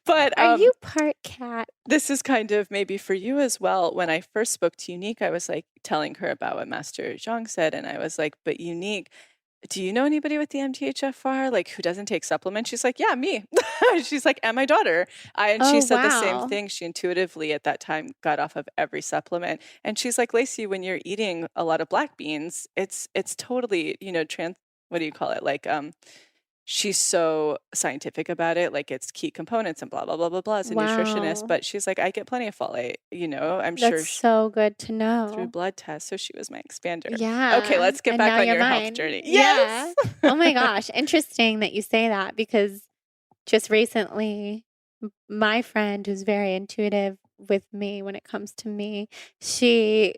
But Are you part cat? this is kind of maybe for you as well. When I first spoke to Unique, I was like telling her about what Master Zhang said, and I was like, but Unique, do you know anybody with the MTHFR, like who doesn't take supplements? She's like, yeah, me. She's like, and my daughter. And she said the same thing. She intuitively at that time got off of every supplement. And she's like, Lacy, when you're eating a lot of black beans, it's totally, what do you call it? Like, she's so scientific about it, like it's key components and blah, blah, blah, blah, blah as a nutritionist. But she's like, I get plenty of folate, I'm sure. That's so good to know. Through blood tests. So she was my expander. Yeah. Okay, let's get back on your health journey. Yes. Yeah. Oh my gosh. Interesting that you say that, because just recently, my friend who's very intuitive with me when it comes to me, she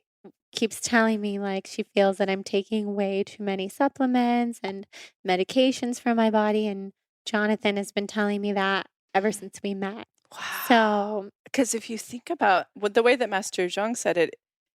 keeps telling me like she feels that I'm taking way too many supplements and medications for my body. And Jonathan has been telling me that ever since we met. Wow. So, because if you think about the way that Master Zhang said it,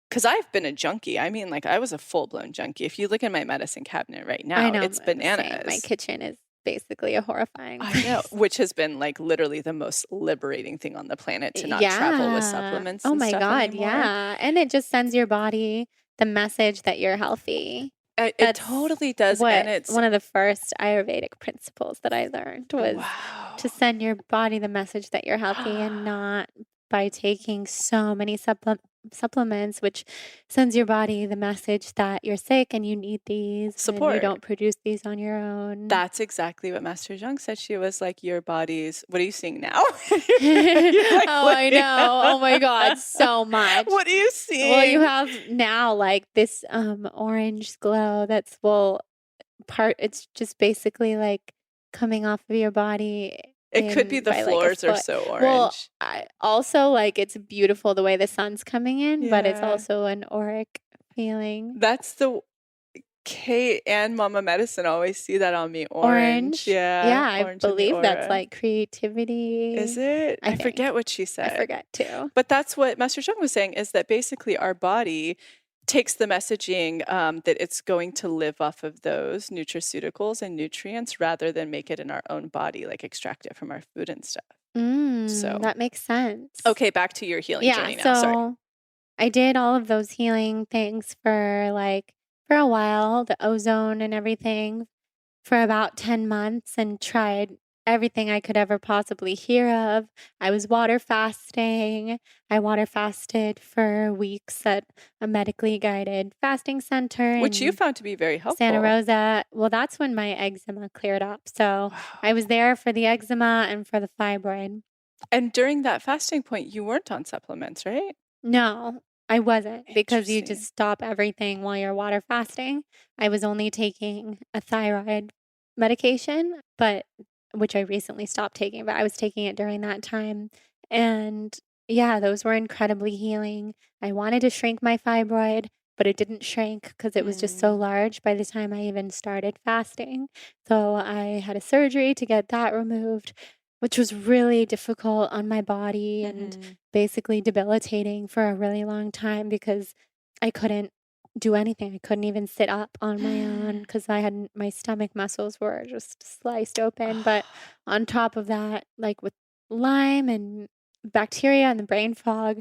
because I've been a junkie. I mean, like I was a full-blown junkie. If you look in my medicine cabinet right now, it's bananas. Same. My kitchen is basically a horrifying place. I know, which has been like literally the most liberating thing on the planet to not travel with supplements. Oh and my stuff God, anymore. yeah. And it just sends your body the message that you're healthy. It totally does. And it's one of the first Ayurvedic principles that I learned was to send your body the message that you're healthy, and not by taking so many supplements, which sends your body the message that you're sick and you need these support. And you don't produce these on your own. That's exactly what Master Zhang said. She was like, your body's, what are you seeing now? I know. Oh my God, so much. What are you seeing? Well, you have now like this orange glow that's it's just basically like coming off of your body. It could be the floors are so orange. Well, also like it's beautiful the way the sun's coming in, but it's also an auric feeling. That's Kate and Mama Medicine always see that on me. Orange. Yeah, I believe that's like creativity. Is it? I forget what she said. I forget too. But that's what Master Zhang was saying, is that basically our body takes the messaging that it's going to live off of those nutraceuticals and nutrients rather than make it in our own body, like extract it from our food and stuff. So that makes sense. Okay, back to your healing journey now. So sorry. I did all of those healing things for a while, the ozone and everything, for about 10 months, and tried everything I could ever possibly hear of. I was water fasting. I water fasted for weeks at a medically guided fasting center. Which you found to be very helpful. Santa Rosa. Well, that's when my eczema cleared up. So I was there for the eczema and for the fibroid. And during that fasting point, you weren't on supplements, right? No, I wasn't, because you just stop everything while you're water fasting. I was only taking a thyroid medication, which I recently stopped taking, but I was taking it during that time. And yeah, those were incredibly healing. I wanted to shrink my fibroid, but it didn't shrink because it was just so large by the time I even started fasting. So I had a surgery to get that removed, which was really difficult on my body and basically debilitating for a really long time, because I couldn't do anything. I couldn't even sit up on my own because my stomach muscles were just sliced open. But on top of that, like with Lyme and bacteria and the brain fog,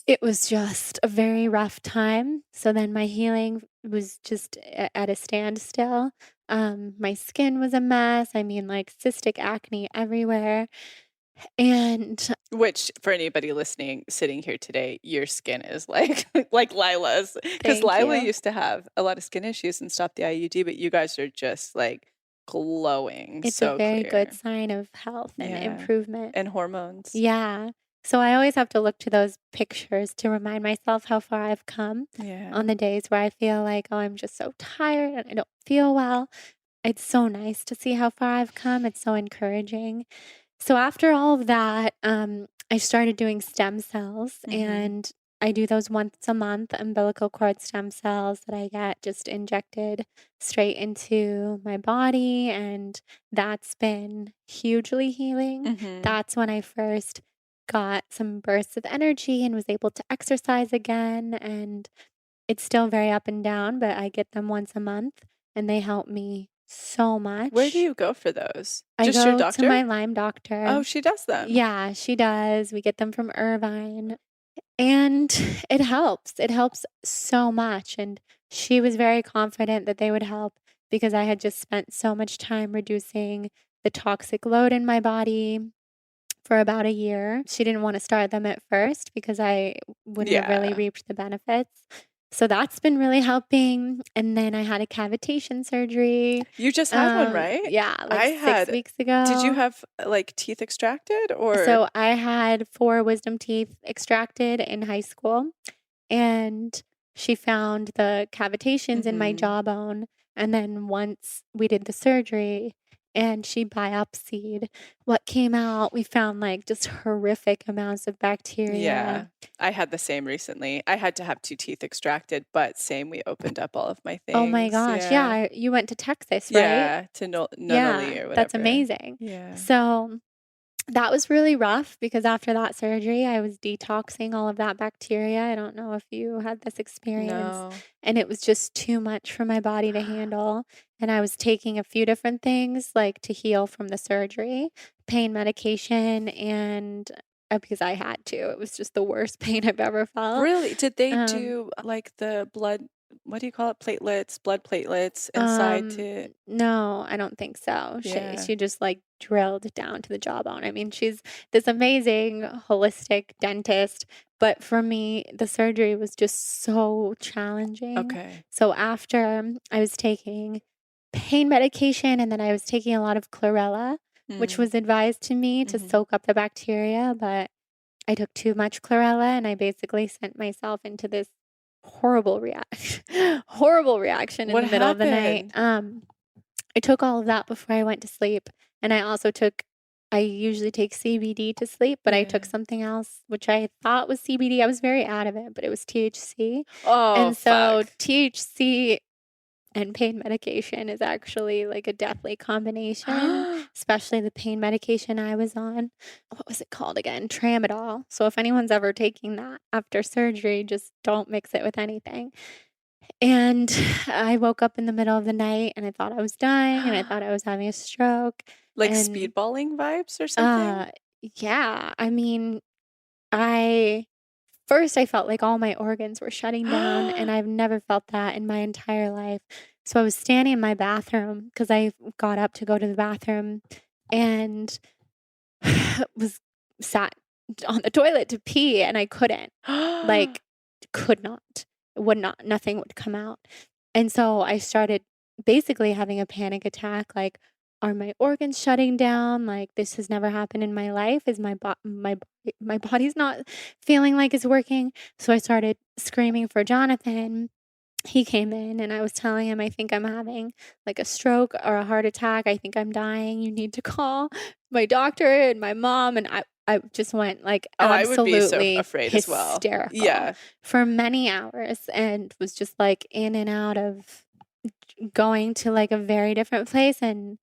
it was just a very rough time. So then my healing was just at a standstill. My skin was a mess. I mean, like cystic acne everywhere. And which, for anybody listening, sitting here today, your skin is like Lila's, because Lila used to have a lot of skin issues and stopped the IUD, but you guys are just like glowing. It's a very good sign of health and improvement and hormones. Yeah. So I always have to look to those pictures to remind myself how far I've come on the days where I feel like, oh, I'm just so tired and I don't feel well. It's so nice to see how far I've come. It's so encouraging. So after all of that, I started doing stem cells, and I do those once a month, umbilical cord stem cells that I get just injected straight into my body, and that's been hugely healing. Mm-hmm. That's when I first got some bursts of energy and was able to exercise again, and it's still very up and down, but I get them once a month, and they help me so much. Where do you go for those? I Just your go to doctor? my Lyme doctor. Oh, she does them. Yeah, she does. We get them from Irvine. And it helps. It helps so much. And she was very confident that they would help because I had just spent so much time reducing the toxic load in my body for about a year. She didn't want to start them at first because I wouldn't have really Yeah. reaped the benefits. So that's been really helping. And then I had a cavitation surgery. You just had one, right? Yeah, like I 6 had. weeks ago. Did you have like teeth extracted or? So I had 4 wisdom teeth extracted in high school, and she found the cavitations in my Mhm. jawbone. And then once we did the surgery and she biopsied what came out, we found like just horrific amounts of bacteria. Yeah, I had the same recently. I had to have 2 teeth extracted, but same, we opened up all of my things. Oh my gosh. Yeah. You went to Texas, right? Yeah, to Nunali or whatever. That's amazing. Yeah. So that was really rough because after that surgery, I was detoxing all of that bacteria. I don't know if you had this experience. No. And it was just too much for my body to handle. And I was taking a few different things like to heal from the surgery, pain medication, and because I had to. It was just the worst pain I've ever felt. Really? Did they do like the blood, what do you call it? Platelets, blood platelets inside to? No, I don't think so. Yeah. She just like drilled down to the jawbone. I mean, she's this amazing holistic dentist, but for me, the surgery was just so challenging. Okay. So after I was taking pain medication and then I was taking a lot of chlorella, which was advised to me to soak up the bacteria, but I took too much chlorella and I basically sent myself into this horrible reaction in What the middle of the night. happened? I took all of that before I went to sleep, and I usually take CBD to sleep, but I took Yeah. something else which I thought was CBD. I was very adamant, but it was THC. Oh, And so fuck. THC and pain medication is actually like a deathly combination, especially the pain medication I was on. What was it called again? Tramadol. So if anyone's ever taking that after surgery, just don't mix it with anything. And I woke up in the middle of the night and I thought I was dying and I thought I was having a stroke. Like And speedballing vibes or something? yeah, I mean, I first I felt like all my organs were shutting down and I've never felt that in my entire life. So I was standing in my bathroom because I got up to go to the bathroom and was sat on the toilet to pee and I couldn't. Like could not. Would not, nothing would come out. And so I started basically having a panic attack like, are my organs shutting down? Like this has never happened in my life. Is my body's not feeling like it's working? So I started screaming for Jonathan. He came in and I was telling him, I think I'm having like a stroke or a heart attack. I think I'm dying. You need to call my doctor and my mom. And I just went like I would be so absolutely afraid as well. hysterical Yeah. for many hours and was just like in and out of going to like a very different place. And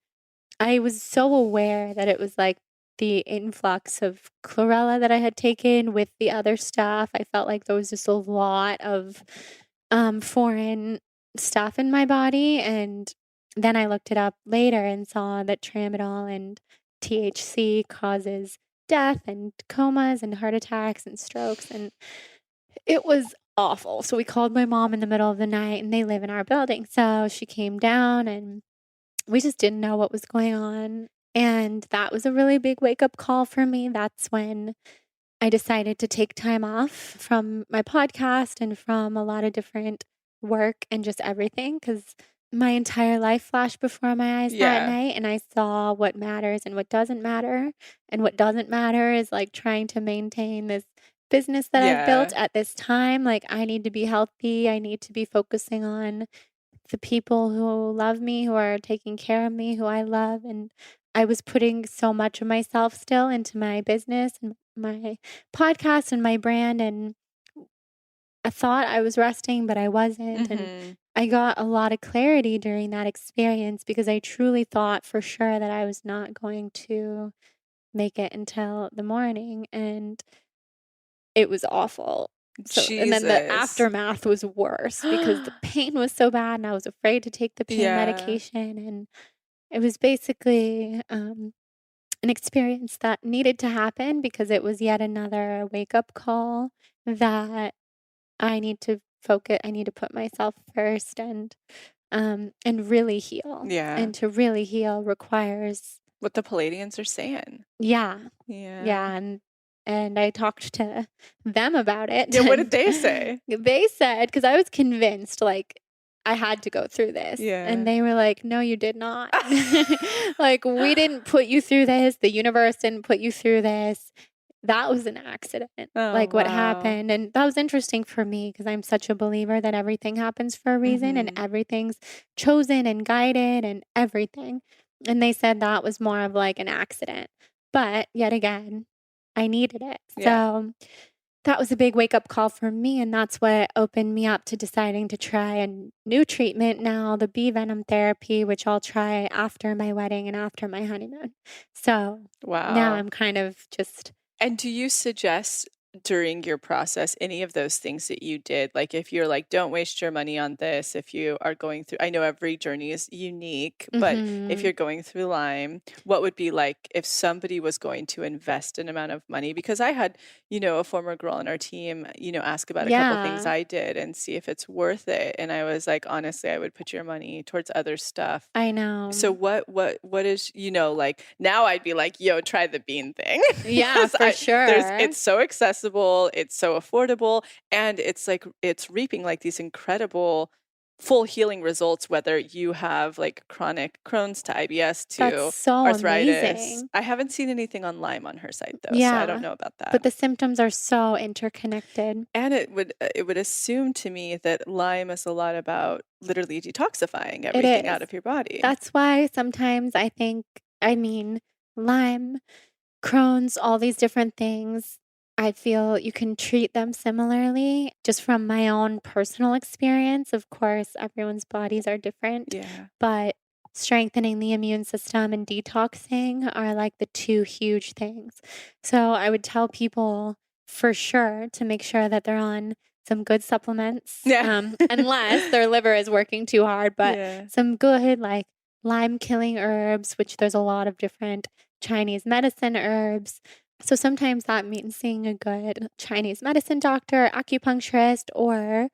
I was so aware that it was like the influx of chlorella that I had taken with the other stuff. I felt like there was just a lot of foreign stuff in my body. And then I looked it up later and saw that tramadol and THC causes death and comas and heart attacks and strokes. And it was awful. So we called my mom in the middle of the night and they live in our building. So she came down and we just didn't know what was going on. And that was a really big wake up call for me. That's when I decided to take time off from my podcast and from a lot of different work and just everything because my entire life flashed before my eyes that night and I saw what matters and what doesn't matter. And what doesn't matter is like trying to maintain this business that I've built at this time. Like I need to be healthy. I need to be focusing on the people who love me, who are taking care of me, who I love. And I was putting so much of myself still into my business and my podcast and my brand. And I thought I was resting, but I wasn't. And Mhm. I got a lot of clarity during that experience because I truly thought for sure that I was not going to make it until the morning. And it was awful. So, and then the Jesus. aftermath was worse because the pain was so bad and I was afraid to take the pain Yeah. medication. And it was basically an experience that needed to happen because it was yet another wake up call that I need to focus, I need to put myself first and really heal. Yeah. And to really heal requires, What the Pleiadians are saying. yeah, Yeah. yeah, and I talked to them about it, Yeah, what did and they say? they said, because I was convinced, like, I had to go through this, and Yeah. they were like, "No, you did not. Like, we didn't put you through this. The universe didn't put you through this. That was an accident, Oh, like, what wow. happened." And that was interesting for me because 'cause I'm such a believer that everything happens for a reason and Mhm. everything's chosen and guided and everything. And they said that was more of, like, an accident. But yet again, I needed it. Yeah. So that was a big wake up call for me. And that's what opened me up to deciding to try a new treatment now, the bee venom therapy, which I'll try after my wedding and after my honeymoon. So now Wow. I'm kind of just, And do you suggest during your process any of those things that you did? Like if you're like, don't waste your money on this, if you are going through, I know every journey is unique, but if mm-hmm. you're going through Lyme, what would be like if somebody was going to invest an amount of money? Because I had, a former girl on our team, ask about a couple things Yeah, I did and see if it's worth it. And I was like, honestly, I would put your money towards other stuff. I So know. what is, like now I'd be like, yo, try the bean thing. Yeah, for sure. It's so accessible, it's so affordable, and it's like it's reaping like these incredible full healing results, whether you have like chronic Crohn's to IBS That's to so arthritis. amazing. I haven't seen anything on Lyme on her site though, so I don't Yeah, know about that. but the symptoms are so interconnected. And it would assume to me that Lyme is a lot about literally detoxifying It everything is. out of your body. That's why sometimes I think, I mean, Lyme, Crohn's, all these different things, I feel you can treat them similarly. Just from my own personal experience, of course, everyone's bodies are different, Yeah. but strengthening the immune system and detoxing are like the two huge things. So I would tell people for sure to make sure that they're on some good supplements, Yeah. unless their liver is working too hard, but Yeah. some good, like Lyme killing herbs, which there's a lot of different Chinese medicine herbs. So sometimes that means seeing a good Chinese medicine doctor, acupuncturist, or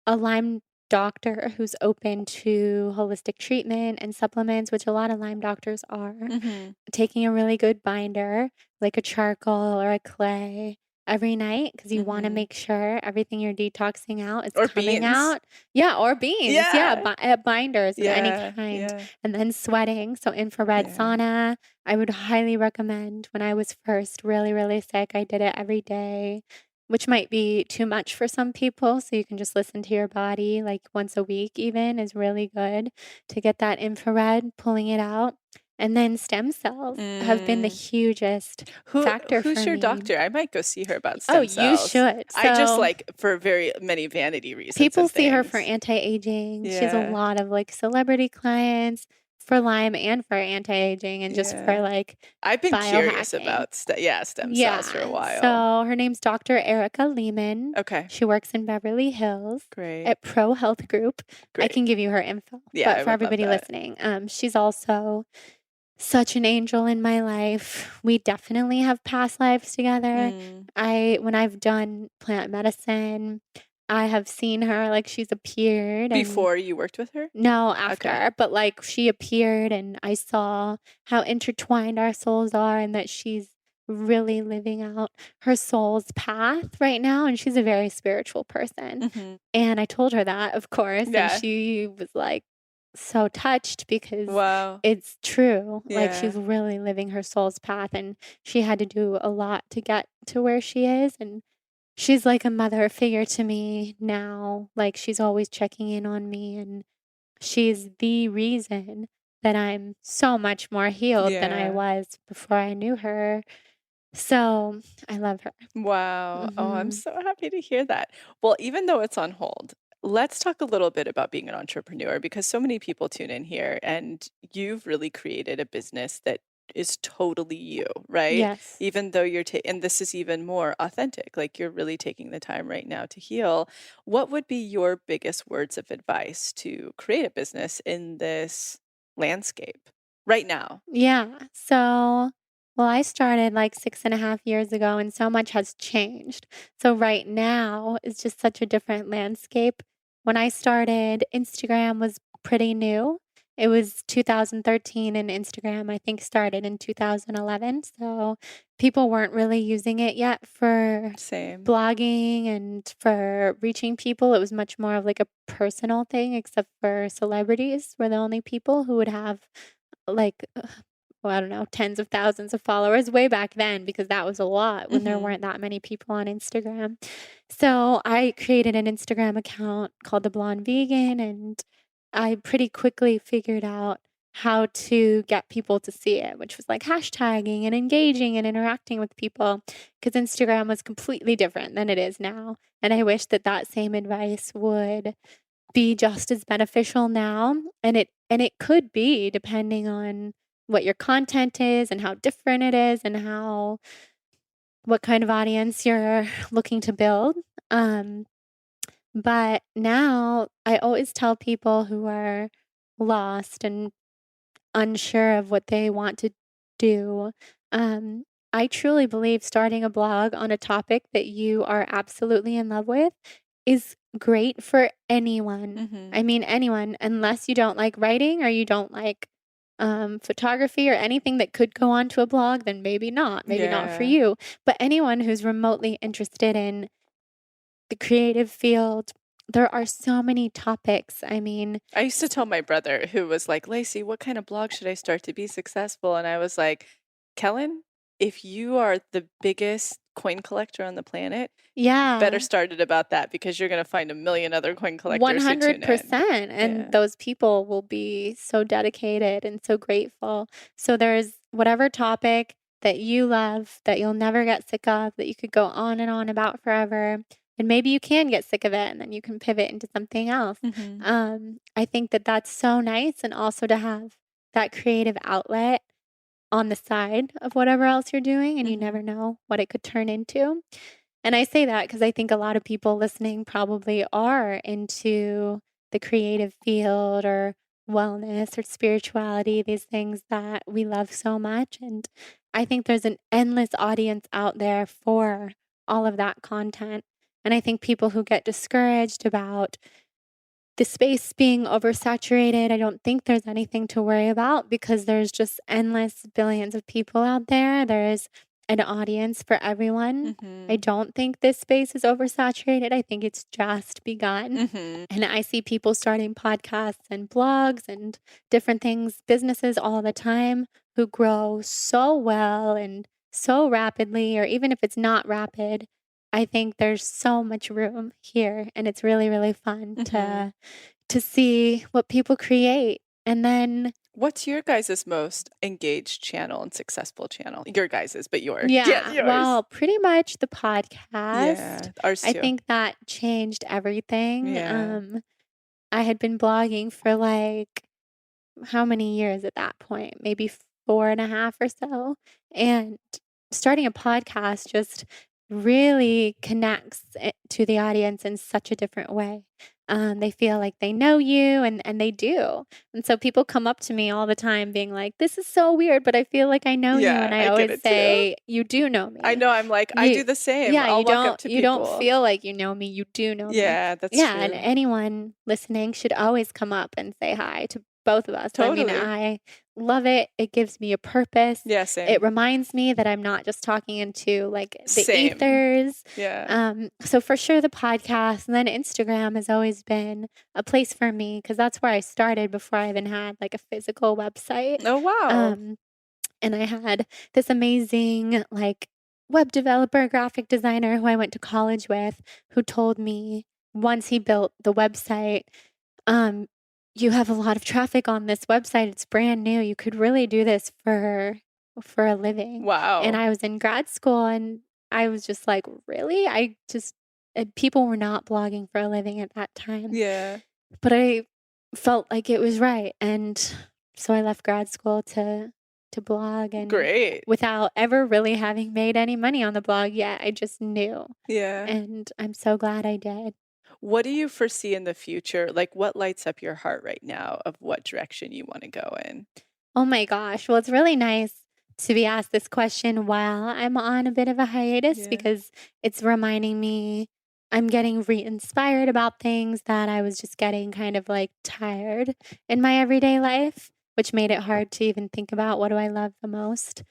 a Lyme doctor who's open to holistic treatment and supplements, which a lot of Lyme doctors are. Mhm. Taking a really good binder, like a charcoal or a clay, every night because you want to Mhm. make sure everything you're detoxing out is Or coming beans. out. Yeah, or beans. Yeah, Yeah. binders of any Yeah. kind. Yeah. And then sweating. So infrared Yeah. sauna, I would highly recommend. When I was first really, really sick, I did it every day, which might be too much for some people. So you can just listen to your body like once a week, even is really good to get that infrared, pulling it out. And then stem cells have been the Mm. hugest Who factor who's for your me. doctor? I might go see her about Oh, stem you cells. should. I just So like for very many vanity reasons people and see her for things. anti-aging. She has a Yeah. lot of like celebrity clients for Lyme and for anti-aging and just for Yeah. like I've been curious biohacking. about stem cells for a Yeah. while. So her name's Dr. Erica Lehman. Okay. She works in Beverly Hills Great. at Pro Health Group. I Great. can give you her info, Yeah, but I for would love everybody that. listening, she's also such an angel in my life. We definitely have past lives together. Mm. When I've done plant medicine, I have seen her, like she's appeared and Before you worked with her? no, Okay. after, but like she appeared and I saw how intertwined our souls are and that she's really living out her soul's path right now. And she's a very spiritual person. Mhm. And I told her that, of course, and Yeah. she was like so touched because Wow. it's true. Like she's Yeah. really living her soul's path and she had to do a lot to get to where she is. And she's like a mother figure to me now. Like she's always checking in on me and she's the reason that I'm so much more healed than I Yeah. was before I knew her. So I love her. Wow. Oh, I'm Hmm. so happy to hear that. Well, even though it's on hold, let's talk a little bit about being an entrepreneur because so many people tune in here and you've really created a business that is totally you, right? Yes. Even though and this is even more authentic, like you're really taking the time right now to heal. What would be your biggest words of advice to create a business in this landscape right now? Yeah. So, well, I started like 6.5 years ago, and so much has changed. So, right now is just such a different landscape. When I started, Instagram was pretty new. It was 2013, and Instagram, I think, started in 2011. So, people weren't really using it yet for Same. blogging and for reaching people. It was much more of like a personal thing, except for celebrities were the only people who would have like well, I don't know, tens of thousands of followers way back then because that was a lot when there Hmm. weren't that many people on Instagram. So I created an Instagram account called The Blonde Vegan, and I pretty quickly figured out how to get people to see it, which was like hashtagging and engaging and interacting with people because Instagram was completely different than it is now. And I wish that that same advice would be just as beneficial now, and it could be depending on what your content is and how different it is and how what kind of audience you're looking to build. Um, but now I always tell people who are lost and unsure of what they want to do. Um, I truly believe starting a blog on a topic that you are absolutely in love with is great for anyone. Hmm. I mean, anyone, unless you don't like writing or you don't like photography or anything that could go onto a blog, then maybe not for Yeah. you. But anyone who's remotely interested in the creative field, there are so many topics. I mean, I used to tell my brother, who was like, Lacy, what kind of blog should I start to be successful? And I was like, Kellen, if you are the biggest coin collector on the planet, you better yeah. start it about that because you're going to find a million other coin collectors who tune in. 100%. And Yeah. those people will be so dedicated and so grateful. So there's whatever topic that you love that you'll never get sick of, that you could go on and on about forever. And maybe you can get sick of it and then you can pivot into something else. Hmm. I think that that's so nice. And also to have that creative outlet on the side of whatever else you're doing, and you Hmm. never know what it could turn into. And I say that because I think a lot of people listening probably are into the creative field or wellness or spirituality, these things that we love so much. And I think there's an endless audience out there for all of that content. And I think people who get discouraged about the space being oversaturated, I don't think there's anything to worry about because there's just endless billions of people out there. There is an audience for everyone. I Hmm. don't think this space is oversaturated. I think it's just begun. Hmm. And I see people starting podcasts and blogs and different things, businesses all the time who grow so well and so rapidly, or even if it's not rapid, I think there's so much room here and it's really, really fun Hmm. to see what people create. And then What's your guys' most engaged channel and successful channel? Your guys's, but yours. Yeah, yeah, yours. well, pretty much the podcast. Yeah, ours I too. think that changed everything. Yeah. I had been blogging for like how many years at that point? Maybe 4.5 or so. And starting a podcast just really connects it to the audience in such a different way. They feel like they know you, and they do. And so people come up to me all the time being like, this is so weird, but I feel like I know you. Yeah, And I I get always it too. say, you do know I me. know, I'm like, I You, do the same. yeah, I'll walk up to you don't people. feel like you know me. You do know me. Yeah, that's Yeah. And true. anyone listening should always come up and say hi to both of us. I mean, Totally. I love it. It gives me a purpose. Yeah, It same. reminds me that I'm not just talking into like the Same. ethers. Yeah. So for sure the podcast, and then Instagram has always been a place for me because that's where I started before I even had like a physical website. Oh, wow. Um, and I had this amazing like web developer, graphic designer who I went to college with who told me once he built the website, um, you have a lot of traffic on this website. It's brand new. You could really do this for for a living. And Wow. I was in grad school and I was just like, really? People were not blogging for a living at that time. Yeah. But I felt like it was right. And so I left grad school to blog, and Great. without ever really having made any money on the blog yet, I just knew. Yeah. And I'm so glad I did. What do you foresee in the future? Like, what lights up your heart right now of what direction you want to go in? Oh my gosh. Well, it's really nice to be asked this question while I'm on a bit of a hiatus Yeah. because it's reminding me I'm getting re inspired about things that I was just getting kind of like tired in my everyday life, which made it hard to even think about what do I love the most.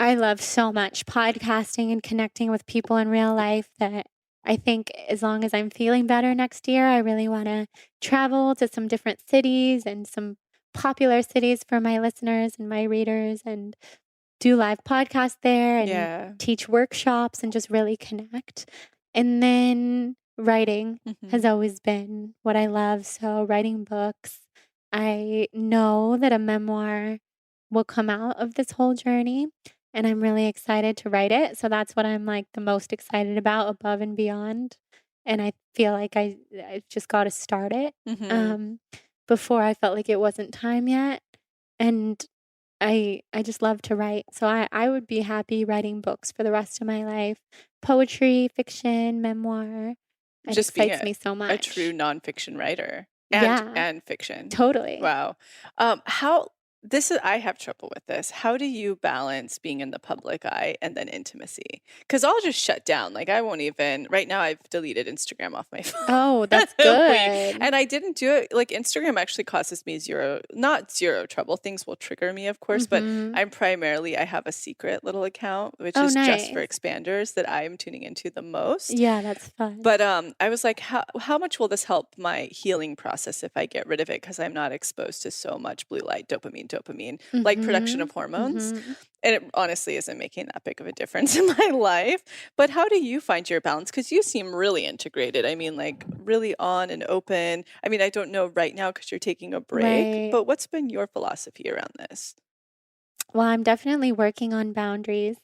I love so much podcasting and connecting with people in real life that I think as long as I'm feeling better next year, I really want to travel to some different cities and some popular cities for my listeners and my readers and do live podcasts there and Yeah. teach workshops and just really connect. And then writing has Mhm. always been what I love. So, writing books. I know that a memoir will come out of this whole journey, and I'm really excited to write it. So, that's what I'm like the most excited about above and beyond. And I feel like I just got to start it. Mhm. Um, Before I felt like it wasn't time yet. And I just love to write. So I would be happy writing books for the rest of my life. Poetry, fiction, memoir. It Just being excites me so a true much. nonfiction writer Yeah, and fiction. totally. Wow. How this is I have trouble with this. How do you balance being in the public eye and then intimacy? Because I'll just shut down. Like I won't even right now I've deleted Instagram off my phone. Oh, that's And good. I didn't do it like Instagram actually causes me not zero trouble. Things will trigger me, of course, but Mhm. I have a secret little account, which Oh, is just for nice. expanders that I am tuning into the most. Yeah, that's fun. But I was like, how much will this help my healing process if I get rid of it? Because I'm not exposed to so much blue light, dopamine, like production of Mhm. hormones. Mhm. And it honestly isn't making that big of a difference in my life. But how do you find your balance? Because you seem really integrated. I mean, like really on and open. I mean, I don't know right now because you're taking a break, Right. but what's been your philosophy around this? Well, I'm definitely working on boundaries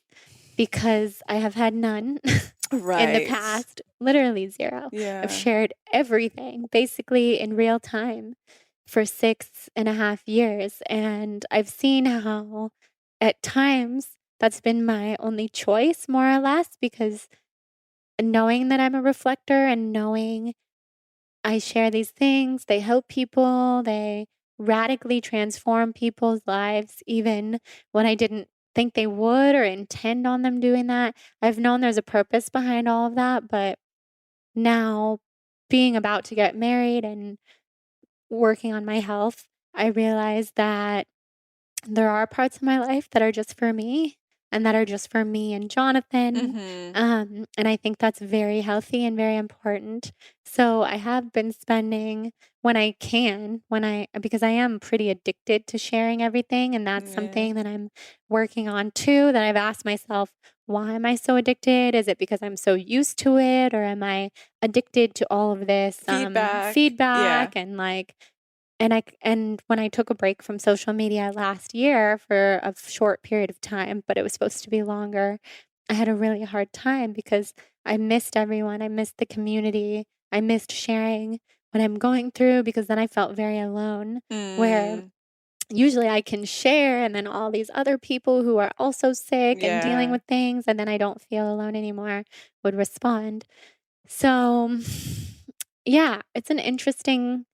because I have had none in the Right. past, literally 0. I've Yeah. shared everything basically in real time for 6.5 years, and I've seen how at times that's been my only choice, more or less, because knowing that I'm a reflector and knowing I share these things, they help people, they radically transform people's lives, even when I didn't think they would or intend on them doing that. I've known there's a purpose behind all of that, but now being about to get married and working on my health, I realize that there are parts of my life that are just for me and that are just for me and Jonathan. Mm-hmm. And I think that's very healthy and very important. So I have been spending when I can, because I am pretty addicted to sharing everything. And that's Yeah. something that I'm working on too. That I've asked myself, why am I so addicted? Is it because I'm so used to it? Or am I addicted to all of this Feedback. Yeah. feedback and like, and when I took a break from social media last year for a short period of time, but it was supposed to be longer, I had a really hard time because I missed everyone. I missed the community. I missed sharing what I'm going through because then I felt very alone. Where Mm. usually I can share, and then all these other people who are also sick and dealing Yeah. with things, and then I don't feel alone anymore, would respond. So, yeah, it's an interesting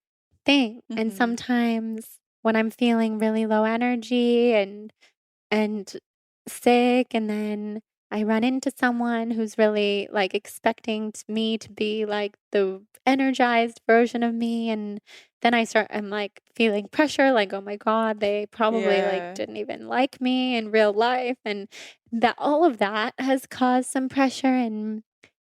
thing. And Mhm. sometimes when I'm feeling really low energy and sick, and then I run into someone who's really like expecting me to be like the energized version of me, and then I'm like feeling pressure, like, oh my God, they probably like Yeah. didn't even like me in real life. And that all of that has caused some pressure and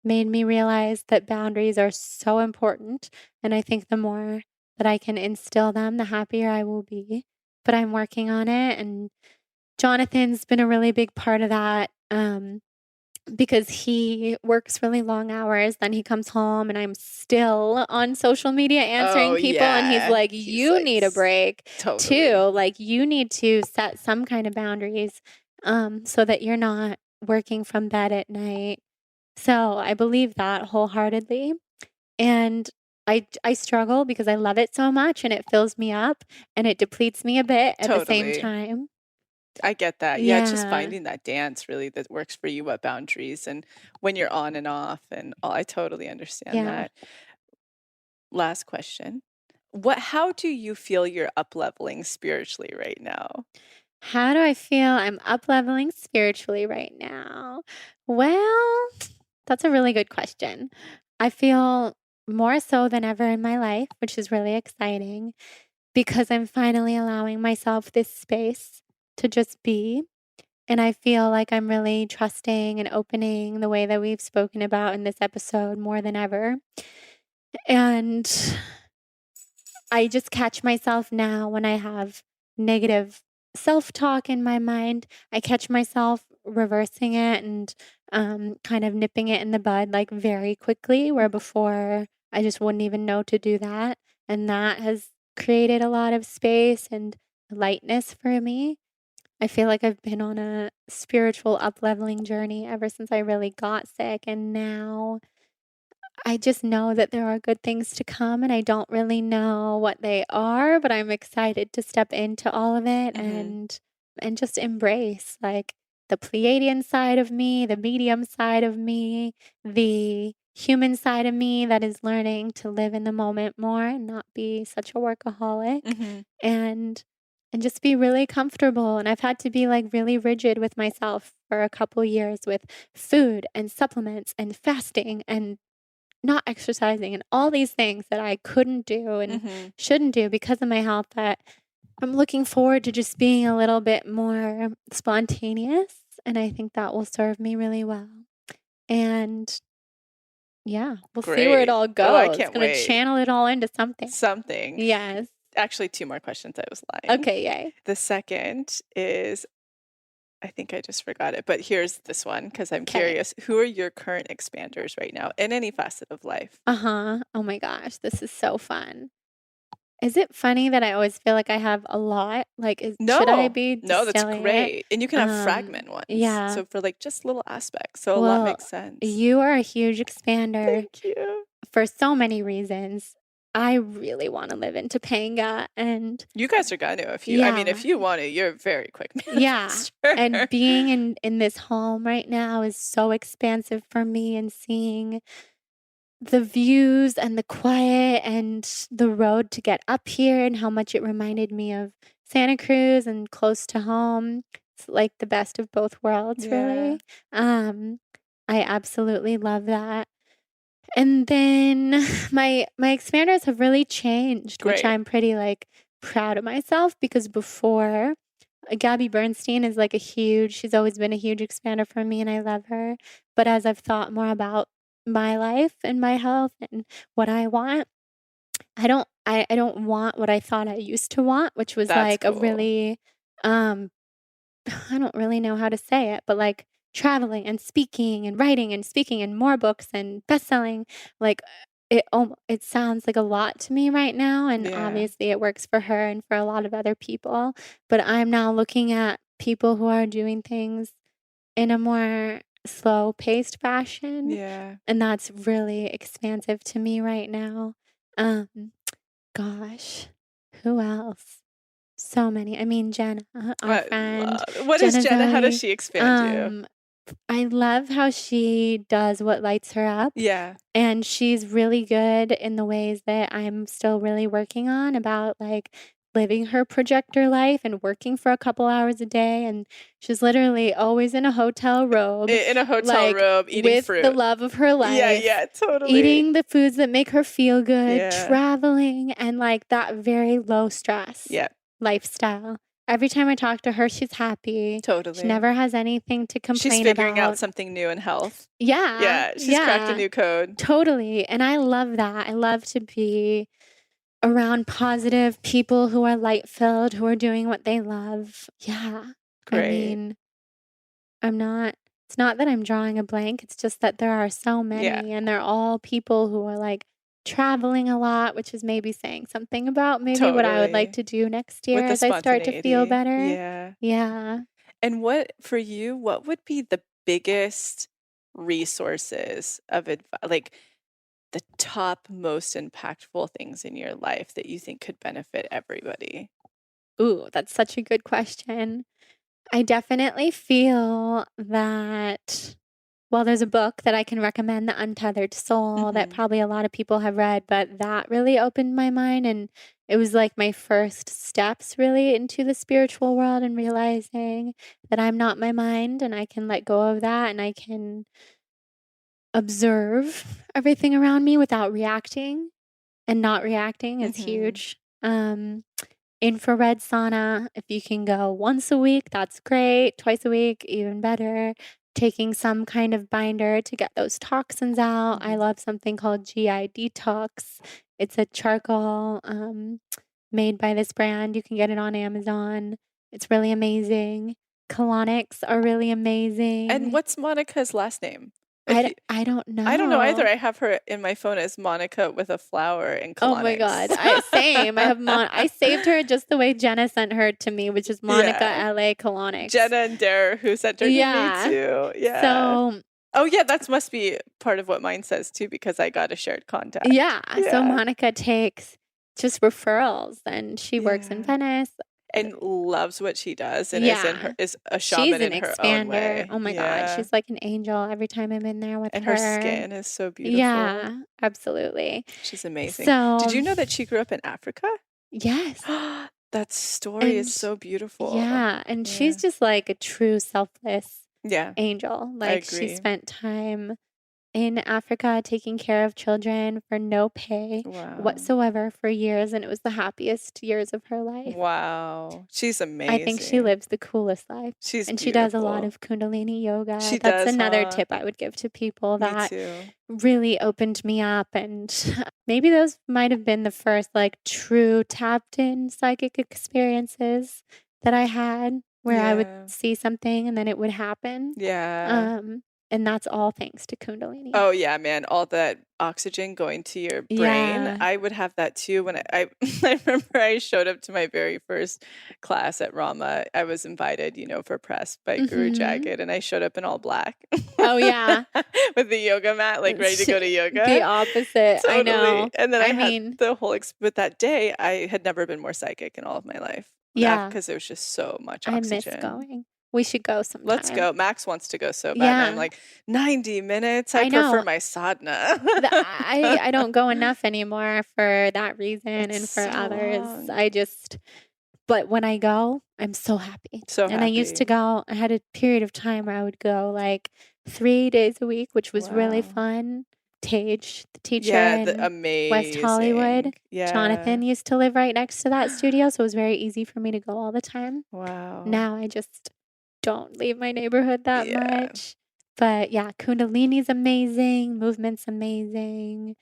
made me realize that boundaries are so important. And I think the more that I can instill them, the happier I will be. But I'm working on it, and Jonathan's been a really big part of that. because he works really long hours. Then he comes home and I'm still on social media answering Oh, people. And he's yeah. like, He's you like, need a break totally. too. Like, you need to set some kind of boundaries so that you're not working from bed at night. So I believe that wholeheartedly. And I struggle because I love it so much and it fills me up and it depletes me a bit at the same Totally. time. I get that. Yeah, it's just Yeah. finding that dance really that works for you, what boundaries and when you're on and off and all. I totally understand Yeah. that. Last question. How do you feel you're up leveling spiritually right now? How do I feel I'm up leveling spiritually right now? Well, that's a really good question. I feel more so than ever in my life, which is really exciting because I'm finally allowing myself this space to just be. And I feel like I'm really trusting and opening the way that we've spoken about in this episode more than ever. And I just catch myself now when I have negative self talk in my mind. I catch myself reversing it and kind of nipping it in the bud like very quickly, where before I just wouldn't even know to do that. And that has created a lot of space and lightness for me. I feel like I've been on a spiritual up leveling journey ever since I really got sick. And now I just know that there are good things to come, and I don't really know what they are, but I'm excited to step into all of it Mm-hmm. and just embrace like the Pleiadian side of me, the medium side of me, the human side of me that is learning to live in the moment more and not be such a workaholic Mm-hmm. and and just be really comfortable. And I've had to be like really rigid with myself for a couple years with food and supplements and fasting and not exercising and all these things that I couldn't do and Mm-hmm. shouldn't do because of my health, that I'm looking forward to just being a little bit more spontaneous. And I think that will serve me really well. And yeah, we'll see where it Great. all Oh, I goes. can't Gonna wait. channel it all into something. Something. Yes. Actually, two more questions. I was lying. Okay, yay. The second is, I think I just forgot it, but here's this one because I'm Okay. curious. Who are your current expanders right now in any facet of life? Uh-huh. Oh my gosh, this is so fun. Is it funny that I always feel like I have a lot? Like, should I No, be no, that's distilling it? great. And you can have fragment ones. Yeah. So for like just little aspects. So a lot Well, makes sense. you are a huge expander Thank you. for so many reasons. I really want to live in Topanga and You guys are gonna if you, I mean, if yeah, you want to, you're a very quick yeah. And manifester. being in this home right now is so expansive for me, and seeing the views and the quiet and the road to get up here and how much it reminded me of Santa Cruz and close to home. It's like the best of both worlds, Yeah, really. I absolutely love that. And then my expanders have really changed, which great. I'm pretty like proud of myself, because before Gabby Bernstein is like she's always been a huge expander for me and I love her. But as I've thought more about my life and my health and what I want, I don't want what I thought I used to want, which was That's like a cool. really um I don't really know how to say it, but like traveling and speaking and writing and speaking and more books and best-selling, like it sounds like a lot to me right now, and Yeah. obviously it works for her and for a lot of other people, but I'm now looking at people who are doing things in a more slow-paced fashion, Yeah. and that's really expansive to me right now. Um, gosh, who else? So many. I mean, Jenna, our I friend, love it. What is Jenna Jenna? How does Zoe. she expand you? Um, I love how she does what lights her up. Yeah. And she's really good in the ways that I'm still really working on, about like living her projector life and working for a couple hours a day. And she's literally always in a hotel robe, In a hotel like room, eating with the fruit. love of her Yeah, life, yeah, totally. eating the foods that make her feel good, Yeah. traveling, and like that very low stress Yeah, lifestyle. Every time I talk to her, she's happy. She totally. never has anything to She's complain figuring out about. something new in health. Yeah, Yeah, she's cracked a yeah, new code. totally. And I love that. I love to be around positive people who are light filled, who are doing what they love. Yeah. I Great. mean, I'm not It's not that I'm drawing a blank. It's just that there are so Yeah, many, and they're all people who are like traveling a lot, which is maybe saying something about maybe what I would like totally. to do next year With the as I start to feel spontaneity. better. Yeah. Yeah. And what for you, what would be the biggest resources of like the top most impactful things in your life that you think could benefit everybody? Ooh, that's such a good question. I definitely feel that, well, there's a book that I can recommend, The Untethered Soul, that Mhm. probably a lot of people have read, but that really opened my mind. And it was like my first steps really into the spiritual world and realizing that I'm not my mind and I can let go of that and I can observe everything around me without reacting. And not reacting is Mhm. huge. Infrared sauna, if you can go once a week, that's great. Twice a week, even better. Taking some kind of binder to get those toxins out. I Mhm. love something called GI Detox. It's a charcoal made by this brand. You can get it on Amazon. It's really amazing. Colonics are really And amazing. what's Monica's last name? If you I don't I don't know either. know. I have her in my phone as Monica with a flower in Oh my god. colonics. Same. I saved her just the way Jenna sent her to me, which is Monica Yeah. LA Colonics. Jenna and Dare, who sent her to me Yeah. too. Yeah. So, Oh yeah, that must be part of what mine says too, because I got a shared contact. yeah. So Yeah. Monica takes just referrals and she works in Yeah. Venice. And loves what she does and Yeah. is a She's shaman an in her own expander. way. Oh my god, Yeah. she's like an angel every time I'm in there with And her her. skin is so beautiful. Yeah, absolutely. She's amazing. Did So, you know that she grew up in Africa? yes. That story is And so beautiful. yeah, and she's Yeah. just like a true selfless Yeah, angel. I Like she agree. spent time in Africa taking care of children for no pay Wow. whatsoever for years, and it was the happiest years of her life. Wow. She's I think she amazing. lives the coolest life. She's And she does a lot beautiful. of Kundalini yoga. She That's does, another huh? tip I would give to people Me that too. really opened me up. And maybe those might have been the first, like, true tapped in psychic experiences that I had where I would Yeah. see something and then it would happen. Yeah. Um, and that's all thanks to Kundalini. Oh yeah, man, all that oxygen going to your brain. Yeah. I would have that too when I I remember I showed up to my very first class at Rama. I was invited, for press by Guru Hmm. Jagat, and I showed up in all black Oh, yeah. with the yoga mat, like ready to go to The yoga. opposite. I Totally. know. And then I I had mean, the whole but that day I had never been more psychic in all of my life. yeah, Because there was just so much I miss oxygen. going. We should go Let's sometime. go. Max wants to go so bad, and I'm Yeah, like, 90 minutes? I I prefer know. my sadhana. I don't go enough anymore for that reason It's and for so others. long. But when I go, I'm so happy. So And I used to happy. go, I had a period of time where I would go like 3 days a week, which was really Wow. fun. Tage, the teacher Yeah, the in West Hollywood, amazing. Yeah. Jonathan used to live right next to that studio, so it was very easy for me to go all the time. Wow. Now I just don't leave my neighborhood that Yeah. much. But yeah, Kundalini's amazing, movement's amazing.